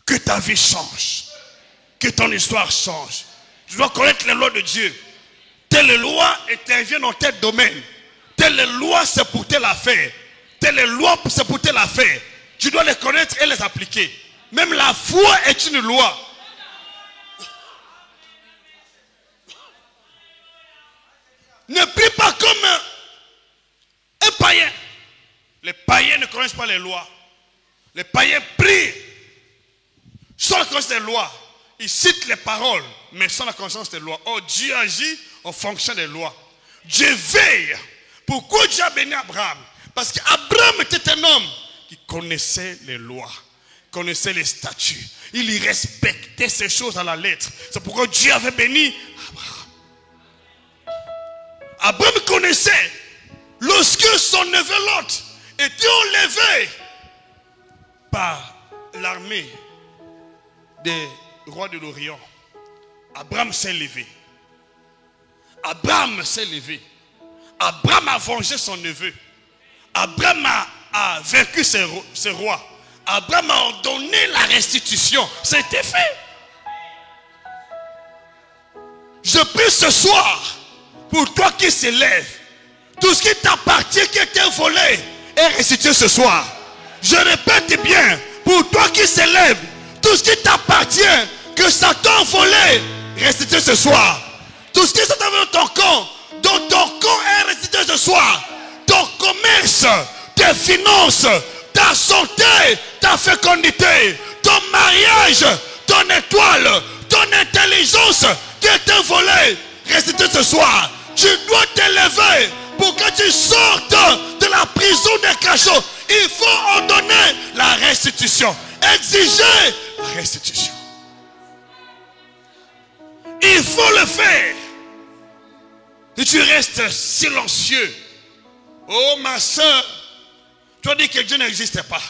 que ta vie change, que ton histoire change. Tu dois connaître les lois de Dieu. Telle loi intervient dans tel domaine. Telle loi, c'est pour telle affaire. Telle loi, c'est pour telle affaire. Tu dois les connaître et les appliquer. Même la foi est une loi. Ne prie pas comme un païen. Les païens ne connaissent pas les lois. Les païens prient sans la connaissance des lois. Ils citent les paroles, mais sans la connaissance des lois. Or, Dieu agit en fonction des lois. Dieu veille. Pourquoi Dieu a béni Abraham? Parce qu'Abraham était un homme qui connaissait les lois, connaissait les statuts. Il y respectait ces choses à la lettre. C'est pourquoi Dieu avait béni Abraham. Abraham connaissait lorsque son neveu Lot était enlevé par l'armée des rois de l'Orient. Abraham s'est levé. Abraham s'est levé. Abraham a vengé son neveu. Abraham a vaincu ses rois. Abraham a ordonné la restitution. C'était fait. Je prie ce soir pour toi qui s'élève. Tout ce qui t'appartient, qui était volé, est restitué ce soir. Je répète bien, pour toi qui s'élève, tout ce qui t'appartient, que Satan a volé, restitué ce soir. Tout ce qui s'est dans ton compte, dont ton compte est restitué ce soir. Ton commerce, tes finances, ta santé, ta fécondité, ton mariage, ton étoile, ton intelligence qui était volée, restitué ce soir. Tu dois t'élever pour que tu sortes de la prison des cachots. Il faut ordonner la restitution. Exiger la restitution. Il faut le faire. Et tu restes silencieux. Oh ma soeur, tu as dit que Dieu n'existait pas.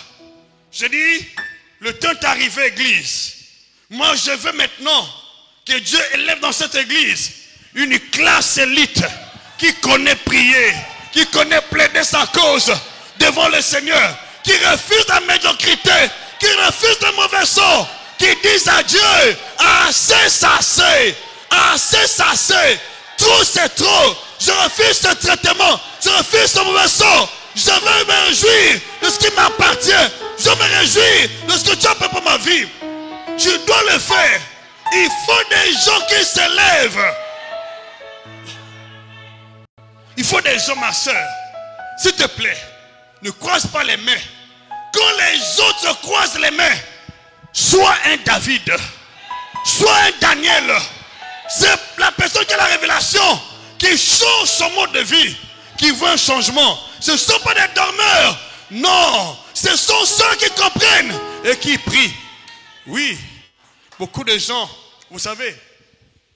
Je dis, le temps est arrivé, église. Moi je veux maintenant que Dieu élève dans cette église une classe élite qui connaît prier, qui connaît plaider sa cause devant le Seigneur, qui refuse la médiocrité, qui refuse le mauvais sort, qui disent à Dieu, assez, c'est assez, assez, c'est assez, trop c'est trop, je refuse ce traitement, je refuse ce mauvais sort, je veux me réjouir de ce qui m'appartient, je me réjouis de ce que tu as fait pour ma vie. Je dois le faire. Il faut des gens qui s'élèvent. Il faut des gens, ma soeur. S'il te plaît, ne croise pas les mains. Quand les autres croisent les mains, sois un David, sois un Daniel. C'est la personne qui a la révélation, qui change son mode de vie, qui voit un changement. Ce ne sont pas des dormeurs. Non, ce sont ceux qui comprennent et qui prient. Oui, beaucoup de gens, vous savez,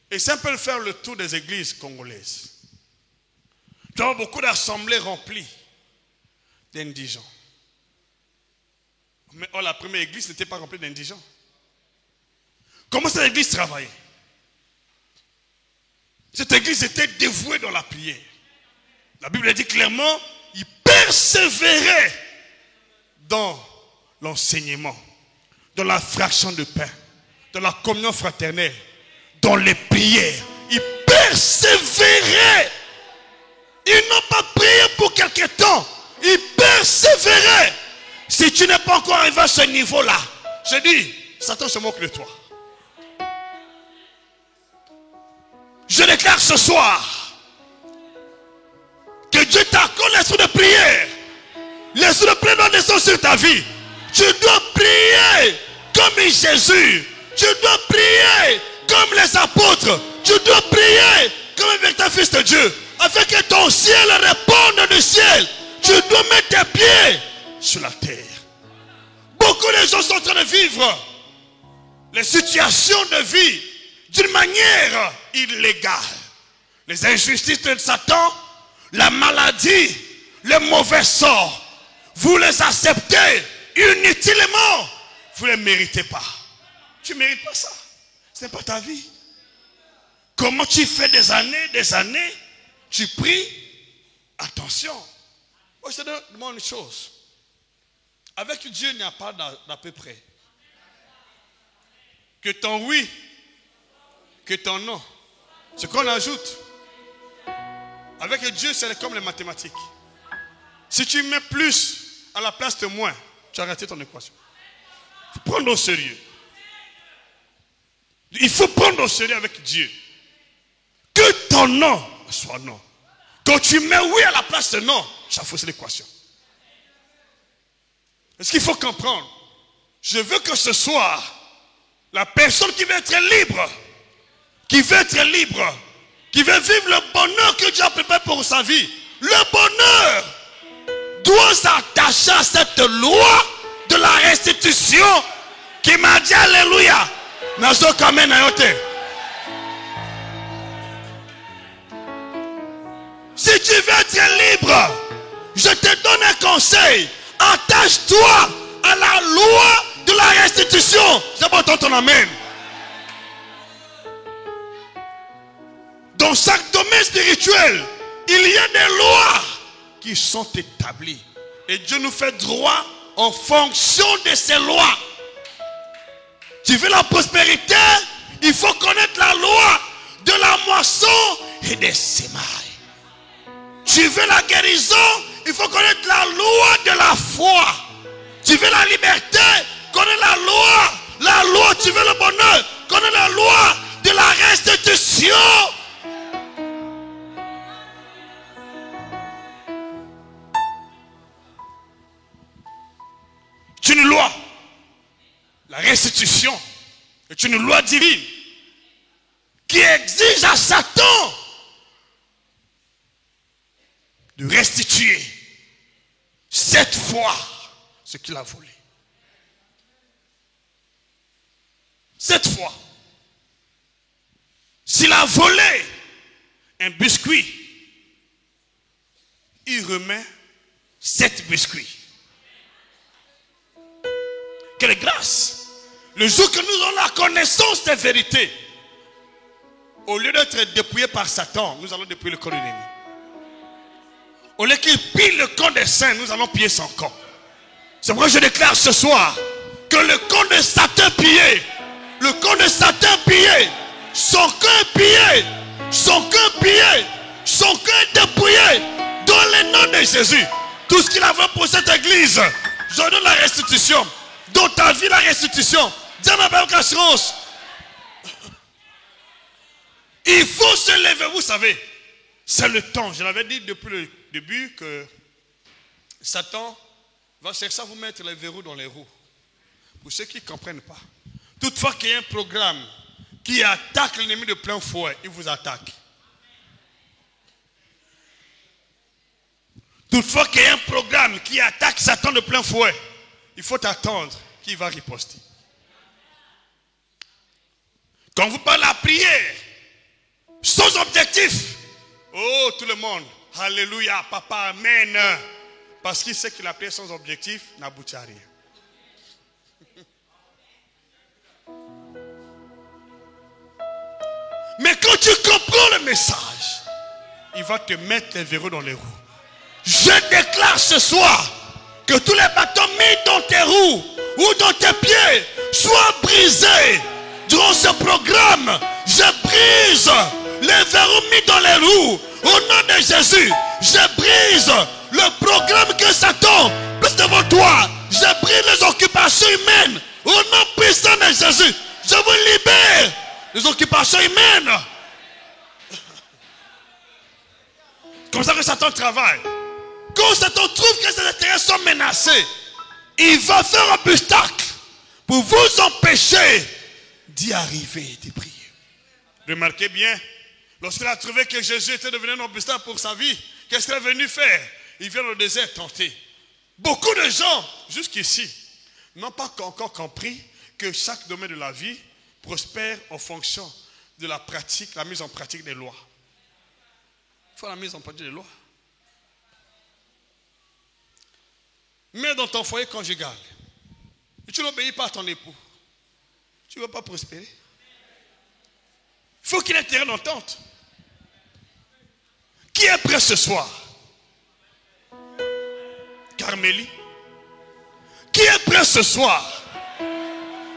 et c'est un peu faire le tour des églises congolaises. Tu as beaucoup d'assemblées remplies d'indigents. Mais la première église n'était pas remplie d'indigents. Comment cette église travaillait? Cette église était dévouée dans la prière. La Bible dit clairement, ils persévéraient dans l'enseignement, dans la fraction de pain, dans la communion fraternelle, dans les prières. Ils persévéraient. Ils n'ont pas prié pour quelque temps. Ils persévéraient. Si tu n'es pas encore arrivé à ce niveau-là, je dis, Satan se moque de toi. Je déclare ce soir que Dieu t'accorde l'esprit de prière. L'esprit de prière doit descendre sur ta vie. Tu dois prier comme Jésus. Tu dois prier comme les apôtres. Tu dois prier comme un véritable fils de Dieu. Afin que ton ciel réponde du ciel. Tu dois mettre tes pieds sur la terre. Beaucoup de gens sont en train de vivre les situations de vie d'une manière illégale. Les injustices de Satan, la maladie, le mauvais sort. Vous les acceptez inutilement. Vous ne les méritez pas. Tu ne mérites pas ça. Ce n'est pas ta vie. Comment tu fais des années, tu pries. Attention. Moi, je te demande une chose. Avec Dieu, il n'y a pas d'à peu près. Que ton oui, que ton non. Ce qu'on ajoute. Avec Dieu, c'est comme les mathématiques. Si tu mets plus à la place de moins, tu as raté ton équation. Il faut prendre au sérieux. Il faut prendre au sérieux avec Dieu. Que ton non soit non. Quand tu mets oui à la place de non, ça fausse l'équation. Est-ce qu'il faut comprendre? Je veux que ce soir, la personne qui veut être libre, qui veut vivre le bonheur que Dieu a préparé pour sa vie, le bonheur doit s'attacher à cette loi de la restitution qui m'a dit alléluia. Si tu veux être libre, je te donne un conseil. Attache-toi à la loi de la restitution. J'ai pas entendu ton amen. Dans chaque domaine, spirituel, il y a des lois qui sont établies. Et Dieu nous fait droit en fonction de ces lois. Tu veux la prospérité, il faut connaître la loi de la moisson et des semailles. Tu veux la guérison, il faut connaître la loi de la foi. Tu veux la liberté, connais la loi. La loi, tu veux le bonheur, connais la loi de la restitution. C'est une loi. La restitution est une loi divine qui exige à Satan de restituer 7 fois ce qu'il a volé. 7 fois. S'il a volé un biscuit, il remet 7 biscuits. Quelle grâce! Le jour que nous avons la connaissance des vérités, au lieu d'être dépouillés par Satan, nous allons dépouiller le corps de l'ennemi. Au lieu qu'il pille le corps des saints, nous allons piller son corps. C'est pourquoi je déclare ce soir que le corps de Satan pillé, le corps de Satan pillé, son cœur pillé, son cœur pillé, son cœur dépouillé, dans le nom de Jésus. Tout ce qu'il avait pour cette église, je donne la restitution. Dans ta vie, la restitution. Dis à ma belle assurance. Il faut se lever, vous savez. C'est le temps. Je l'avais dit depuis le début que Satan va chercher à vous mettre les verrous dans les roues. Pour ceux qui ne comprennent pas. Toutefois qu'il y a un programme qui attaque l'ennemi de plein fouet, il vous attaque. Toutefois qu'il y a un programme qui attaque Satan de plein fouet, il faut attendre qu'il va riposter. Quand vous parlez de la prière, sans objectif, oh tout le monde, alléluia, papa, amen. Parce qu'il sait que la prière sans objectif n'aboutit à rien. Mais quand tu comprends le message, il va te mettre les verrous dans les roues. Je déclare ce soir que tous les bâtons mis dans tes roues ou dans tes pieds soient brisés. Durant ce programme, je brise les verrous mis dans les roues. Au nom de Jésus, je brise le programme que Satan place devant toi. Je brise les occupations humaines. Au nom puissant de Jésus, je vous libère des occupations humaines. Comme ça que Satan travaille. Quand Satan trouve que ses intérêts sont menacés, il va faire un obstacle pour vous empêcher d'y arriver et d'y prier. Remarquez bien, lorsqu'il a trouvé que Jésus était devenu un obstacle pour sa vie, qu'est-ce qu'il est venu faire? Il vient au désert tenter. Beaucoup de gens, jusqu'ici, n'ont pas encore compris que chaque domaine de la vie prospère en fonction de la pratique, la mise en pratique des lois. Il faut la mise en pratique des lois. Mais dans ton foyer conjugal, et tu n'obéis pas à ton époux, tu ne vas pas prospérer. Il faut qu'il ait un terrain d'entente. Qui est prêt ce soir? Carmélie. Qui est prêt ce soir?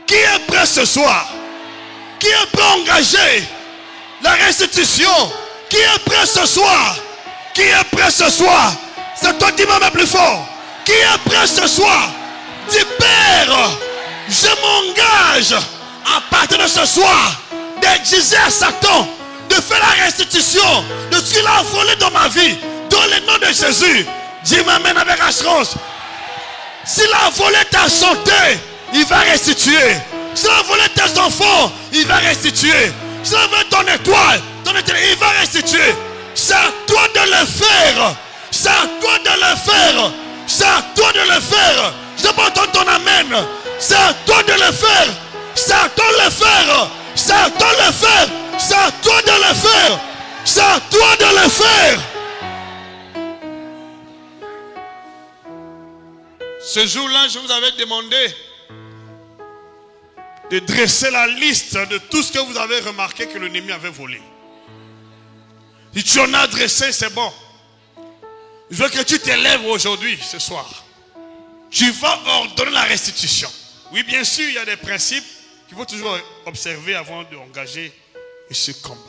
Qui est prêt ce soir? Qui est prêt à engager la restitution? Qui est prêt ce soir? Qui est prêt ce soir? C'est toi qui m'as plus fort. Qui est prêt ce soir? Dis Père, je m'engage à partir de ce soir d'exiger à Satan de faire la restitution de ce qu'il a volé dans ma vie. Dans le nom de Jésus, dis m'amène avec assurance. S'il a volé ta santé, il va restituer. S'il a volé tes enfants, il va restituer. S'il a volé ton étoile, il va restituer. C'est à toi de le faire. C'est à toi de le faire. C'est à toi de le faire. Je peux entendre ton amen. C'est à toi de le faire. C'est à toi de le faire. C'est à toi de le faire. C'est à toi de le faire. C'est à toi de le faire. Ce jour-là, je vous avais demandé de dresser la liste de tout ce que vous avez remarqué que l'ennemi avait volé. Si tu en as adressé, c'est bon. Je veux que tu t'élèves aujourd'hui, ce soir. Tu vas ordonner la restitution. Oui, bien sûr, il y a des principes qu'il faut toujours observer avant d'engager ce combat.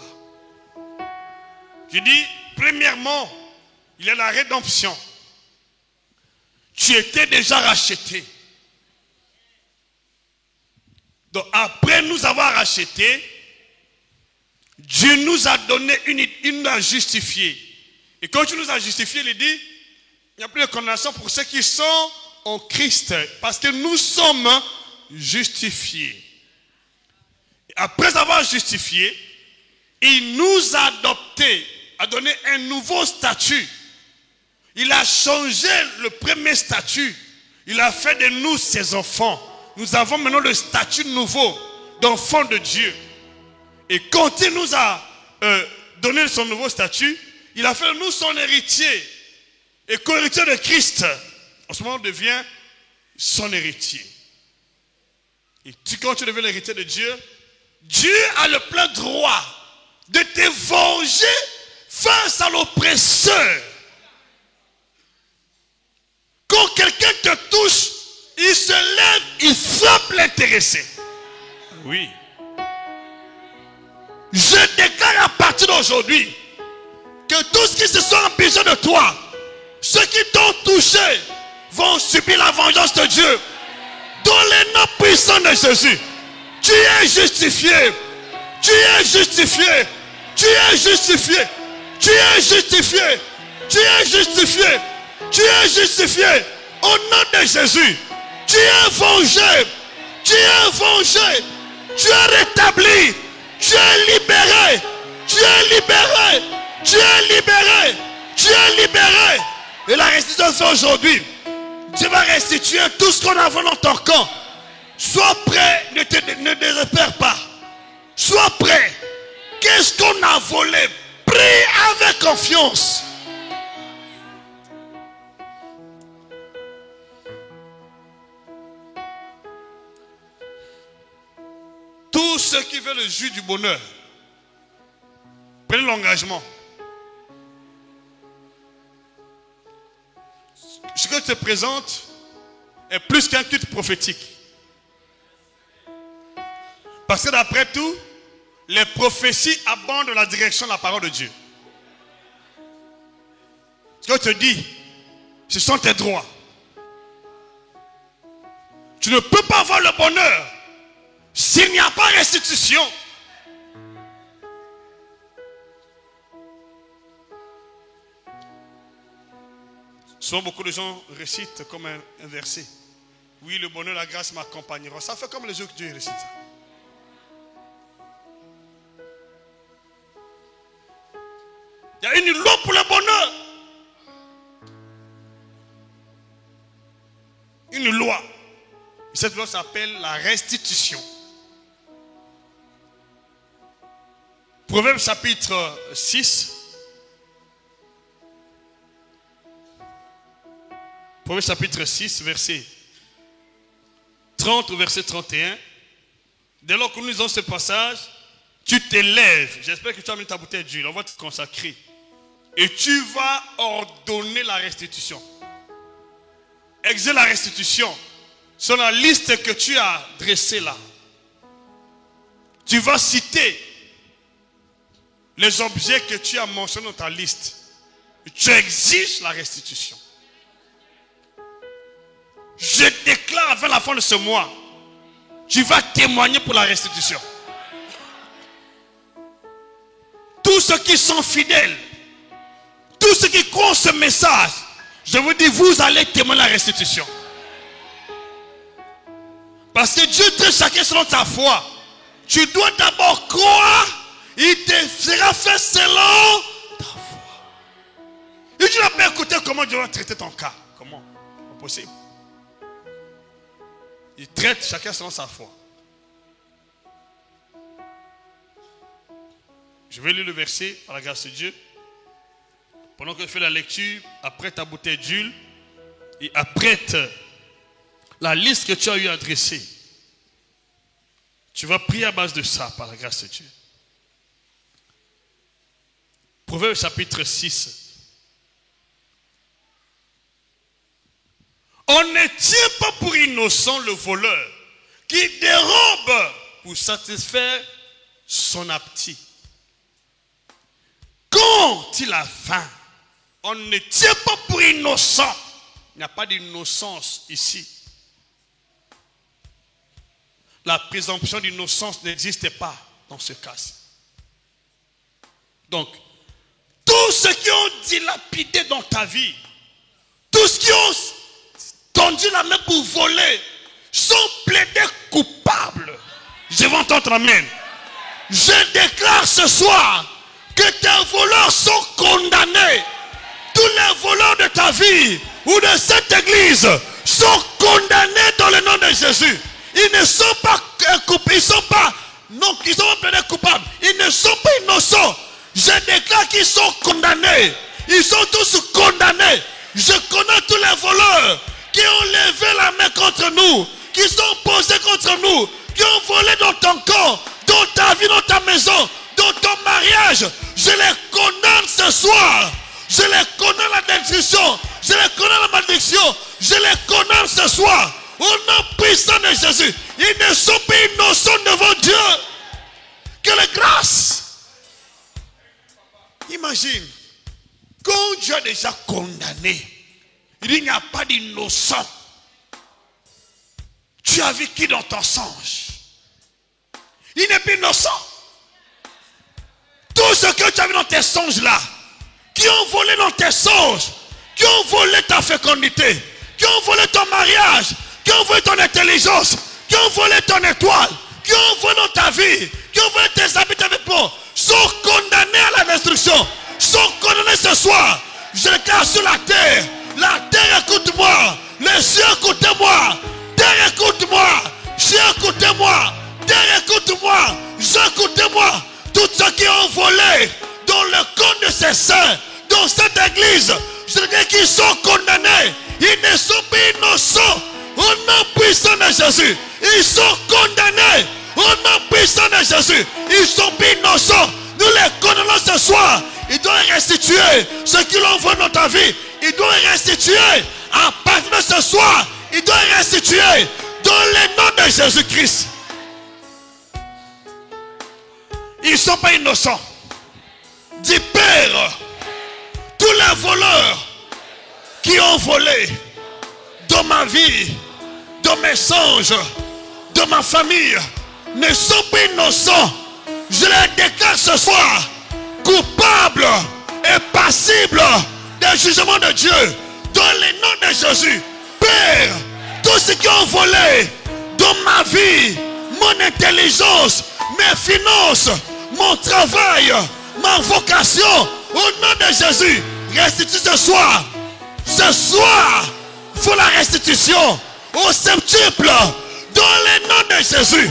Je dis, premièrement, il y a la rédemption. Tu étais déjà racheté. Donc, après nous avoir racheté, Dieu nous a donné il nous a justifié. Et quand tu nous as justifié, il dit, il n'y a plus de condamnation pour ceux qui sont en Christ. Parce que nous sommes justifiés. Et après avoir justifié, il nous a adoptés, a donné un nouveau statut. Il a changé le premier statut. Il a fait de nous ses enfants. Nous avons maintenant le statut nouveau d'enfants de Dieu. Et quand il nous a donné son nouveau statut, il a fait de nous son héritier. Et co-héritier de Christ, en ce moment, on devient son héritier. Et quand tu deviens l'héritier de Dieu, Dieu a le plein droit de te venger face à l'oppresseur. Quand quelqu'un te touche, il se lève, il frappe l'intéressé. Oui. Je déclare à partir d'aujourd'hui que tous ceux qui se sont empêchés de toi, ceux qui t'ont touché, vont subir la vengeance de Dieu. Dans les noms puissants de Jésus, tu es justifié. Tu es justifié. Tu es justifié. Tu es justifié. Tu es justifié. Tu es justifié. Au nom de Jésus, tu es vengé. Tu es vengé. Tu es rétabli. Tu es libéré. Tu es libéré. Tu es libéré. Tu es libéré. Et la restitution aujourd'hui, Dieu va restituer tout ce qu'on a volé dans ton camp. Sois prêt, ne désespère pas. Sois prêt. Qu'est-ce qu'on a volé? Prie avec confiance. Tous ceux qui veulent le jus du bonheur, prenez l'engagement. Ce que tu te présentes est plus qu'un culte prophétique. Parce que d'après tout, les prophéties abandonnent la direction de la parole de Dieu. Ce que je te dis, ce sont tes droits. Tu ne peux pas avoir le bonheur s'il n'y a pas restitution. Souvent, beaucoup de gens récitent comme un verset. Oui, le bonheur, la grâce m'accompagnera. Ça fait comme les yeux que Dieu récite ça. Il y a une loi pour le bonheur. Une loi. Et cette loi s'appelle la restitution. Proverbe chapitre 6. Proverbe chapitre 6, verset 30 au verset 31. Dès lors que nous lisons ce passage, tu t'élèves. J'espère que tu as mis ta bouteille d'huile. On va te consacrer. Et tu vas ordonner la restitution. Exerce la restitution sur la liste que tu as dressée là. Tu vas citer les objets que tu as mentionnés dans ta liste. Et tu exiges la restitution. Je déclare avant la fin de ce mois, tu vas témoigner pour la restitution. Tous ceux qui sont fidèles, tous ceux qui croient ce message, je vous dis, vous allez témoigner la restitution. Parce que Dieu traite chacun selon ta foi. Tu dois d'abord croire, il te sera fait selon ta foi. Et tu n'as pas écouté comment Dieu va traiter ton cas. Comment? Impossible. Il traite chacun selon sa foi. Je vais lire le verset par la grâce de Dieu. Pendant que je fais la lecture, apprête ta bouteille d'huile et apprête la liste que tu as eu à dresser. Tu vas prier à base de ça par la grâce de Dieu. Proverbe chapitre 6. On ne tient pas pour innocent le voleur qui dérobe pour satisfaire son appétit. Quand il a faim, on ne tient pas pour innocent. Il n'y a pas d'innocence ici. La présomption d'innocence n'existe pas dans ce cas-ci. Donc, tous ceux qui ont dilapidé dans ta vie, tous ceux qui ont tendu la main pour voler, sont plaidés coupables. Je vais entendre amen. Je déclare ce soir que tes voleurs sont condamnés. Tous les voleurs de ta vie ou de cette église sont condamnés dans le nom de Jésus. Ils ne sont pas coupables, ils sont pas plaidés coupables. Ils ne sont pas innocents. Je déclare qu'ils sont condamnés. Ils sont tous condamnés. Je connais tous les voleurs qui ont levé la main contre nous, qui sont posés contre nous, qui ont volé dans ton corps, dans ta vie, dans ta maison, dans ton mariage. Je les condamne ce soir. Je les condamne la destruction. Je les condamne la malédiction. Je les condamne ce soir. Au nom puissant de Jésus. Ils ne sont pas innocents devant Dieu. Quelle grâce. Imagine, quand Dieu a déjà condamné, il n'y a pas d'innocent. Tu as vu qui dans ton songe? Il n'est plus innocent. Tout ce que tu as vu dans tes songes là, qui ont volé dans tes songes, qui ont volé ta fécondité, qui ont volé ton mariage, qui ont volé ton intelligence, qui ont volé ton étoile, qui ont volé dans ta vie, qui ont volé tes habits, tes vêtements, sont condamnés à la destruction, sont condamnés ce soir. Je le cache sur la terre. La terre, écoute-moi. Les cieux, écoutez-moi. Terre, écoute-moi. Cieux, écoutez-moi. Terre, écoute-moi. Écoutez-moi. Tous ceux qui ont volé dans le compte de ces saints, dans cette église, je dis qu'ils sont condamnés. Ils ne sont pas innocents. Au nom puissant de Jésus, ils sont condamnés. Au nom puissant de Jésus, ils sont pas innocents. Nous les condamnons ce soir. Ils doivent restituer ce qu'ils ont volé dans ta vie. Ils doivent restituer à partir de ce soir. Ils doivent restituer dans le nom de Jésus-Christ. Ils ne sont pas innocents. Dis Père, tous les voleurs qui ont volé dans ma vie, dans mes songes, dans ma famille, ne sont pas innocents. Je les déclare ce soir coupables et passibles des jugements de Dieu. Dans le nom de Jésus, Père, tous ceux qui ont volé dans ma vie, mon intelligence, mes finances, mon travail, ma vocation, au nom de Jésus, restitue ce soir. Ce soir, il faut la restitution au septuple. Dans le nom de Jésus.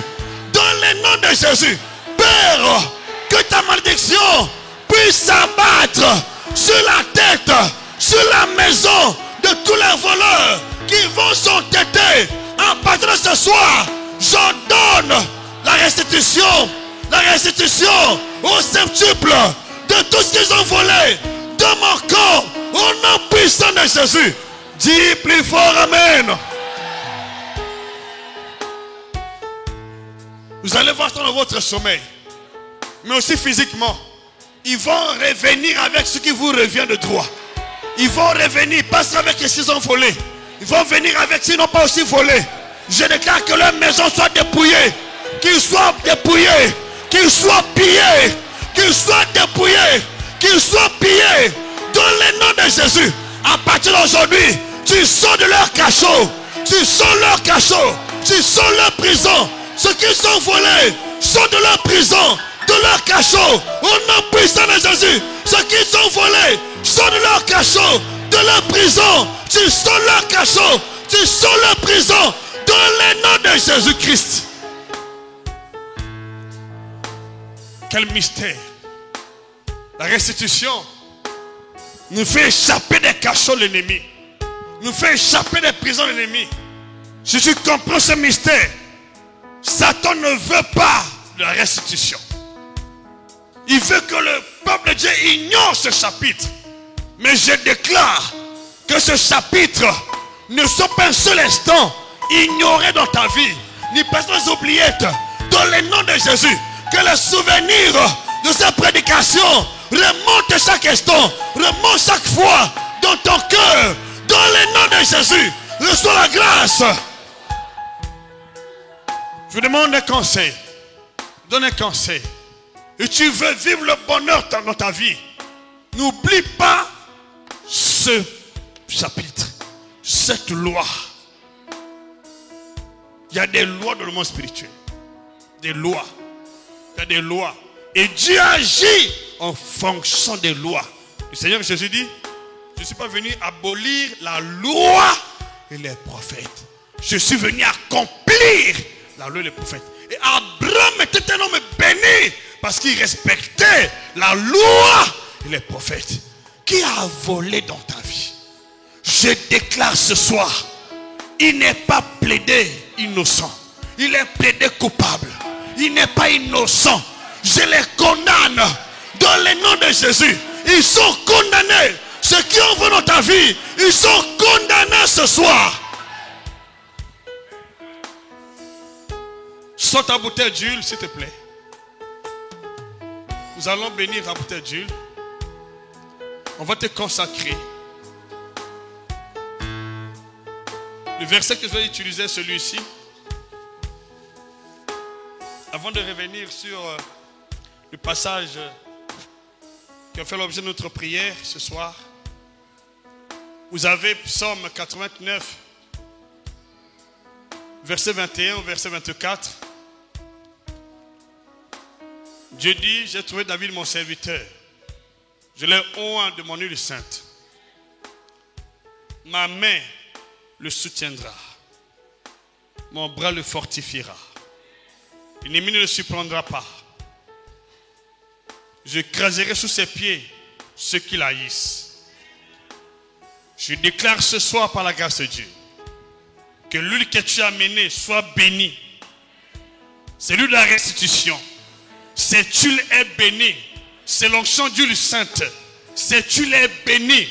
Dans le nom de Jésus. Père, que ta malédiction puisse s'abattre sur la tête, sur la maison de tous les voleurs qui vont s'entêter. À partir de ce soir, j'ordonne la restitution au septuple de tout ce qu'ils ont volé de mon corps, au nom puissant de Jésus. Dis plus fort amen. Vous allez voir ça dans votre sommeil, mais aussi physiquement. Ils vont revenir avec ce qui vous revient de droit. Ils vont revenir, pas avec ce qu'ils ont volé. Ils vont venir avec ce qu'ils n'ont pas aussi volé. Je déclare que leur maison soit dépouillée. Qu'ils soient dépouillés. Qu'ils soient pillés. Qu'ils soient dépouillés. Qu'ils soient pillés. Dans le nom de Jésus. À partir d'aujourd'hui, tu sors de leur cachot. Tu sors leur cachot. Tu sors leur prison. Ceux qui sont volés sont de leur prison, de leur cachot. Au nom puissant de Jésus. Ceux qui sont volés sont de leur cachot, de leur prison. Tu sors leur cachot. Tu sors leur prison. Dans le nom de Jésus-Christ. Quel mystère. La restitution nous fait échapper des cachots de l'ennemi. Nous fait échapper des prisons de l'ennemi. Si tu comprends ce mystère, Satan ne veut pas de la restitution. Il veut que le peuple de Dieu ignore ce chapitre. Mais je déclare que ce chapitre ne soit pas un seul instant ignoré dans ta vie, ni personne oubliette. Dans le nom de Jésus, que le souvenir de cette prédication remonte chaque instant, remonte chaque fois dans ton cœur. Dans le nom de Jésus, reçois la grâce. Je vous demande un conseil. Donne un conseil. Et tu veux vivre le bonheur dans ta vie. N'oublie pas ce chapitre, cette loi. Il y a des lois dans le monde spirituel. Des lois. Il y a des lois. Et Dieu agit en fonction des lois. Le Seigneur Jésus dit, je ne suis pas venu abolir la loi et les prophètes. Je suis venu accomplir la loi et les prophètes. Et Abraham était un homme béni parce qu'il respectait la loi et les prophètes. Qui a volé dans ta vie? Je déclare ce soir, il n'est pas plaidé innocent. Il est plaidé coupable. Il n'est pas innocent. Je les condamne dans le nom de Jésus. Ils sont condamnés. Ceux qui ont volé dans ta vie, ils sont condamnés ce soir. Sors ta bouteille d'huile, s'il te plaît. Nous allons bénir la bouteille d'huile. On va te consacrer. Le verset que je vais utiliser est celui-ci. Avant de revenir sur le passage qui a fait l'objet de notre prière ce soir, vous avez Psaume 89, verset 21 au verset 24. Dieu dit, j'ai trouvé David mon serviteur. Je l'ai oint de mon huile sainte. Ma main le soutiendra. Mon bras le fortifiera. L'ennemi ne le surprendra pas. Je craserai sous ses pieds ceux qui l'haïssent. Je déclare ce soir par la grâce de Dieu que l'huile que tu as amenée soit bénie. C'est l'huile de la restitution. Cette huile est bénie. C'est l'onction d'huile sainte. Cette huile est bénie.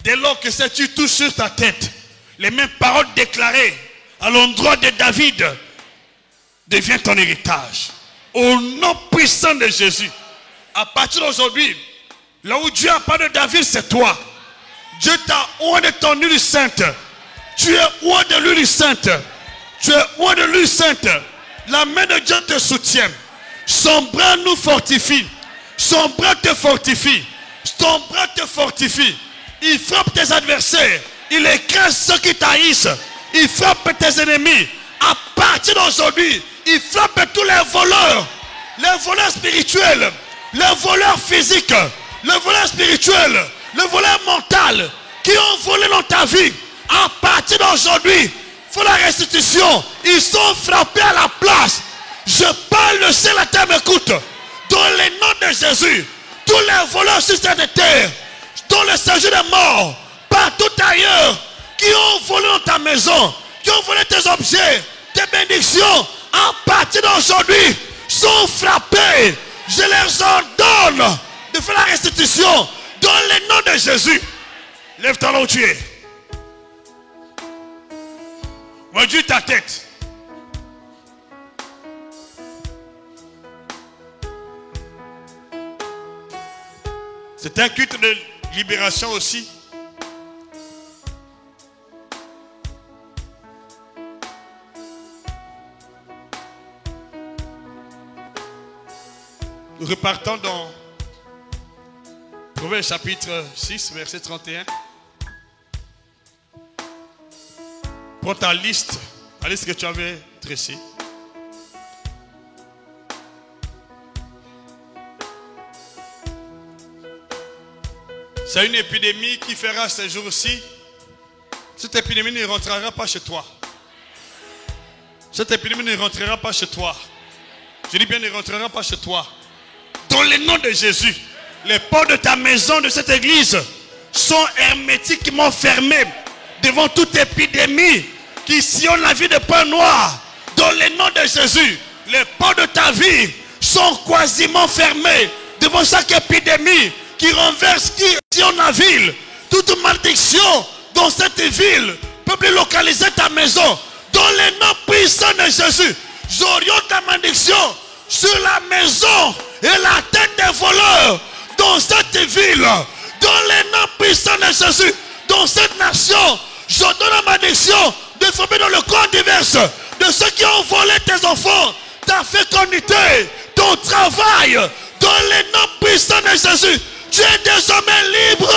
Dès lors que cette huile touche sur ta tête, les mêmes paroles déclarées à l'endroit de David devient ton héritage. Au nom puissant de Jésus. À partir d'aujourd'hui, là où Dieu a parlé de David, c'est toi. Dieu t'a oint de ton huile sainte. Tu es oint de l'huile sainte. Tu es oint de l'huile sainte. La main de Dieu te soutient. Son bras nous fortifie. Son bras te fortifie. Son bras te fortifie. Il frappe tes adversaires. Il écrase ceux qui t'haïssent. Il frappe tes ennemis. À partir d'aujourd'hui, il frappe tous les voleurs spirituels, les voleurs physiques, les voleurs spirituels, les voleurs mentaux qui ont volé dans ta vie. À partir d'aujourd'hui, il faut la restitution. Ils sont frappés à la place. Je parle, le ciel et la terre m'écoute. Dans le nom de Jésus, tous les voleurs sur cette terre, dans le séjour des morts, partout ailleurs, qui ont volé dans ta maison, qui ont volé tes objets, tes bénédictions, à partir d'aujourd'hui, sont frappés. Je leur ordonne de faire la restitution dans le nom de Jésus. Lève-toi là où tu es. Réduis ta tête. C'est un culte de libération aussi. Nous repartons dans Proverbe chapitre 6, verset 31. Prends ta liste, la liste que tu avais dressée. C'est une épidémie qui fera ces jours-ci. Cette épidémie ne rentrera pas chez toi. Cette épidémie ne rentrera pas chez toi. Je dis bien, ne rentrera pas chez toi. Dans le nom de Jésus, les portes de ta maison, de cette église, sont hermétiquement fermées devant toute épidémie qui sillonne la vie de pain noir. Dans le nom de Jésus, les portes de ta vie sont quasiment fermées devant devant chaque épidémie qui renverse, qui sur la ville. Toute malédiction dans cette ville peut plus localiser ta maison. Dans le nom puissant de Jésus, j'oriente ta malédiction sur la maison et la tête des voleurs dans cette ville. Dans le nom puissant de Jésus, dans cette nation, j'ordonne la malédiction de former dans le corps divers de ceux qui ont volé tes enfants, ta fécondité, ton travail. Dans le nom puissant de Jésus, tu es désormais libre.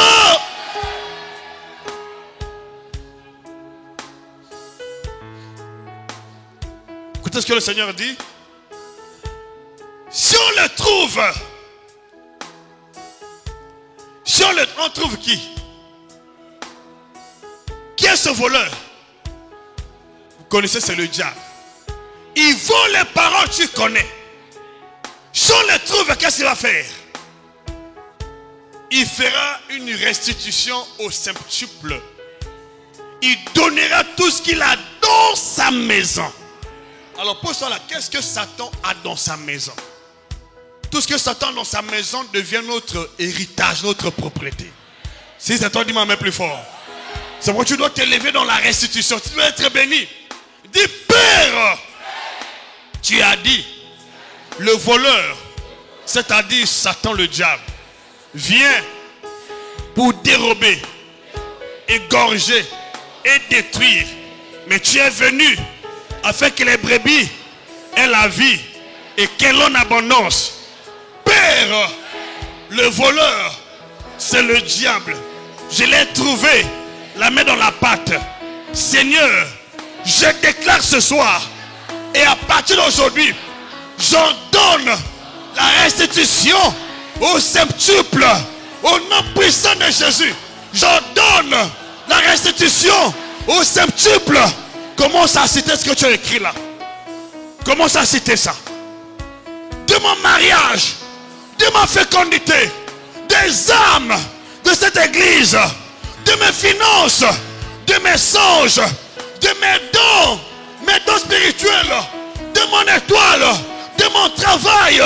Écoutez ce que le Seigneur dit. Si on le trouve, on trouve qui? Qui est ce voleur? Vous connaissez, c'est le diable. Il vole les paroles, tu connais. Si on le trouve, qu'est-ce qu'il va faire? Il fera une restitution au centuple. Il donnera tout ce qu'il a dans sa maison. Alors pose-toi là, qu'est-ce que Satan a dans sa maison? Tout ce que Satan a dans sa maison devient notre héritage, notre propriété. Si c'est toi, dis-moi mais plus fort. C'est pourquoi tu dois t'élever dans la restitution. Tu dois être béni. Dis Père, tu as dit, le voleur, c'est-à-dire Satan le diable, vient pour dérober, égorger et détruire. Mais tu es venu afin que les brebis aient la vie et qu'elle en abondance. Père, le voleur, c'est le diable. Je l'ai trouvé, la main dans la pâte. Seigneur, je déclare ce soir et à partir d'aujourd'hui, j'en donne la restitution au septuple, au nom puissant de Jésus. J'en donne la restitution au septuple. Commence à citer ce que tu as écrit là. Commence à citer ça. De mon mariage, de ma fécondité, des âmes de cette église, de mes finances, de mes songes, de mes dons spirituels, de mon étoile, de mon travail,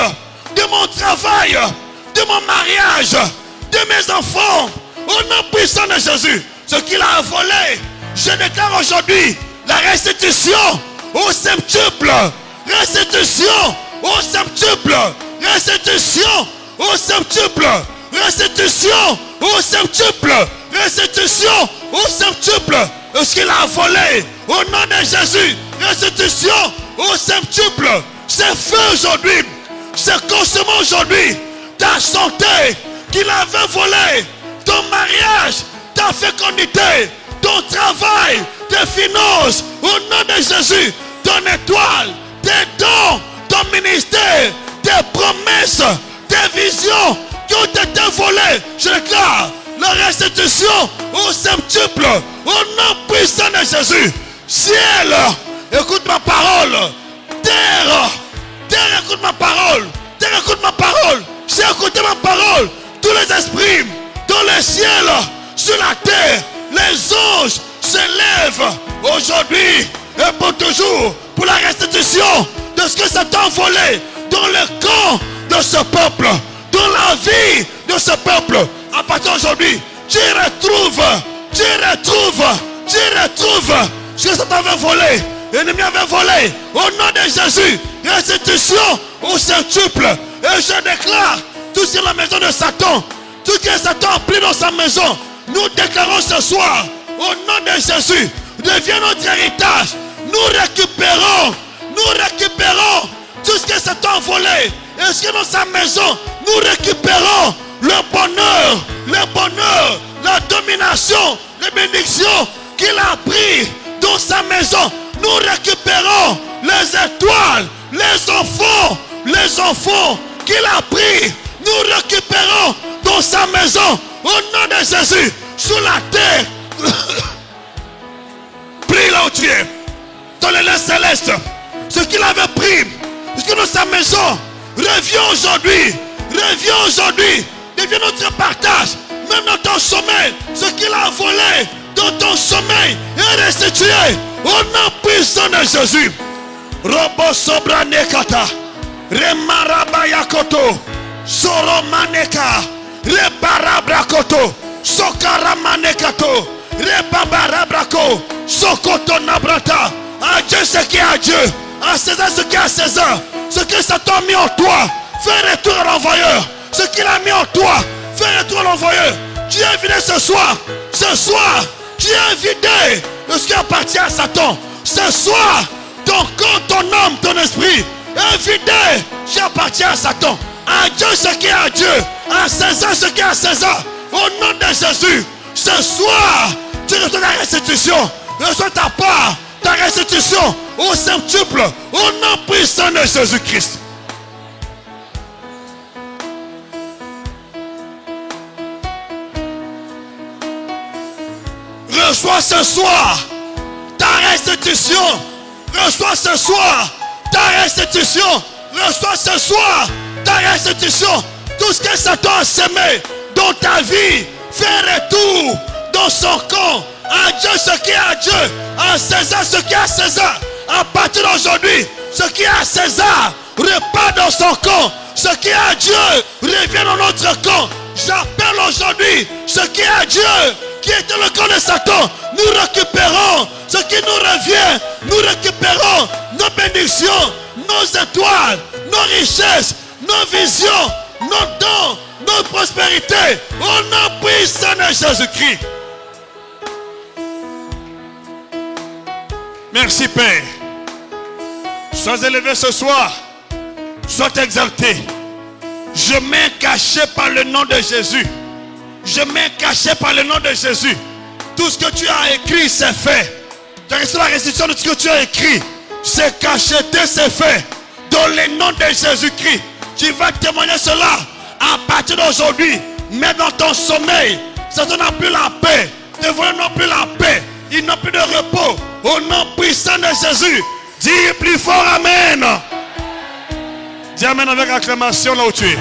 de mon mariage, de mes enfants, au nom puissant de Jésus. Ce qu'il a volé, je déclare aujourd'hui la restitution au septuple. Restitution au septuple. Restitution au septuple. Restitution au septuple. Restitution au septuple. Ce qu'il a volé, au nom de Jésus. Restitution au septuple. C'est fait aujourd'hui. C'est consommé aujourd'hui. Ta santé qu'il avait volé, ton mariage, ta fécondité, ton travail, tes finances, au nom de Jésus, ton étoile, tes dons, ton ministère, tes promesses, tes visions qui ont été volées. Je déclare la restitution au septuple, au nom puissant de Jésus. Ciel, écoute ma parole. Terre, écoute ma parole. Terre, écoute ma parole. J'ai écouté ma parole. Tous les esprits dans le ciel, sur la terre, les anges se lèvent aujourd'hui et pour toujours pour la restitution de ce que Satan a volé dans le camp de ce peuple, dans la vie de ce peuple. À partir d'aujourd'hui, tu retrouves ce que Satan avait volé, l'ennemi avait volé. Au nom de Jésus, restitution au centuple. Et je déclare tout ce qui est la maison de Satan, tout ce que Satan a pris dans sa maison, nous déclarons ce soir, au nom de Jésus, devient notre héritage. Nous récupérons tout ce que Satan a volé. Et ce qui est dans sa maison, nous récupérons le bonheur, la domination, les bénédictions qu'il a pris dans sa maison. Nous récupérons les étoiles, les enfants qu'il a pris. Nous récupérons dans sa maison, au nom de Jésus, sur la terre. Prie là où tu es, dans les lieux célestes, ce qu'il avait pris, ce qui est dans sa maison, reviens aujourd'hui, devient notre partage, même dans ton sommeil, ce qu'il a volé dans ton sommeil est restitué, au nom puissant de Jésus. Robo Sobranekata, Remarabayakoto, Soromaneka, Rebarabrakoto, Sokaramanekato, Rebabarabrako, Sokoto Nabrata. À Dieu ce qui est à Dieu, à César ce qui est à César. Ce que Satan a mis en toi, fais retour à l'envoyeur. Ce qu'il a mis en toi, fais retour à l'envoyeur. Tu es vidé ce soir. Ce soir, tu es vidé de ce qui appartient à Satan. Ce soir, ton corps, ton âme, ton esprit est vidé ce qui appartient à Satan. À Dieu ce qui est à Dieu, à César ce qui est à César. Au nom de Jésus, ce soir, tu reçois ta restitution. Reçois ta part, ta restitution au centuple, au nom puissant de Jésus-Christ. Reçois ce soir ta restitution. Reçois ce soir ta restitution. Reçois ce soir ta restitution. Tout ce que Satan a semé dans ta vie, fais retour dans son camp. À Dieu ce qui est à Dieu, à César ce qui est à César. À partir d'aujourd'hui, ce qui est à César repart dans son camp. Ce qui est à Dieu revient dans notre camp. J'appelle aujourd'hui ce qui est à Dieu, qui est dans le camp de Satan. Nous récupérons ce qui nous revient. Nous récupérons nos bénédictions, nos étoiles, nos richesses, nos visions, nos dons, nos prospérités. Au nom puissant de Jésus-Christ. Merci Père. Sois élevé ce soir. Sois exalté. Je m'ai caché par le nom de Jésus. Je m'ai caché par le nom de Jésus. Tout ce que tu as écrit, c'est fait. Tu as reçu la restitution de tout ce que tu as écrit. C'est cacheté, c'est fait. Dans le nom de Jésus-Christ. Tu vas témoigner cela à partir d'aujourd'hui. Mais dans ton sommeil, Satan n'a plus la paix. Tes voleurs n'ont plus la paix. Ils n'ont plus de repos. Au nom puissant de Jésus. Dis plus fort Amen. Dis Amen avec acclamation là où tu es.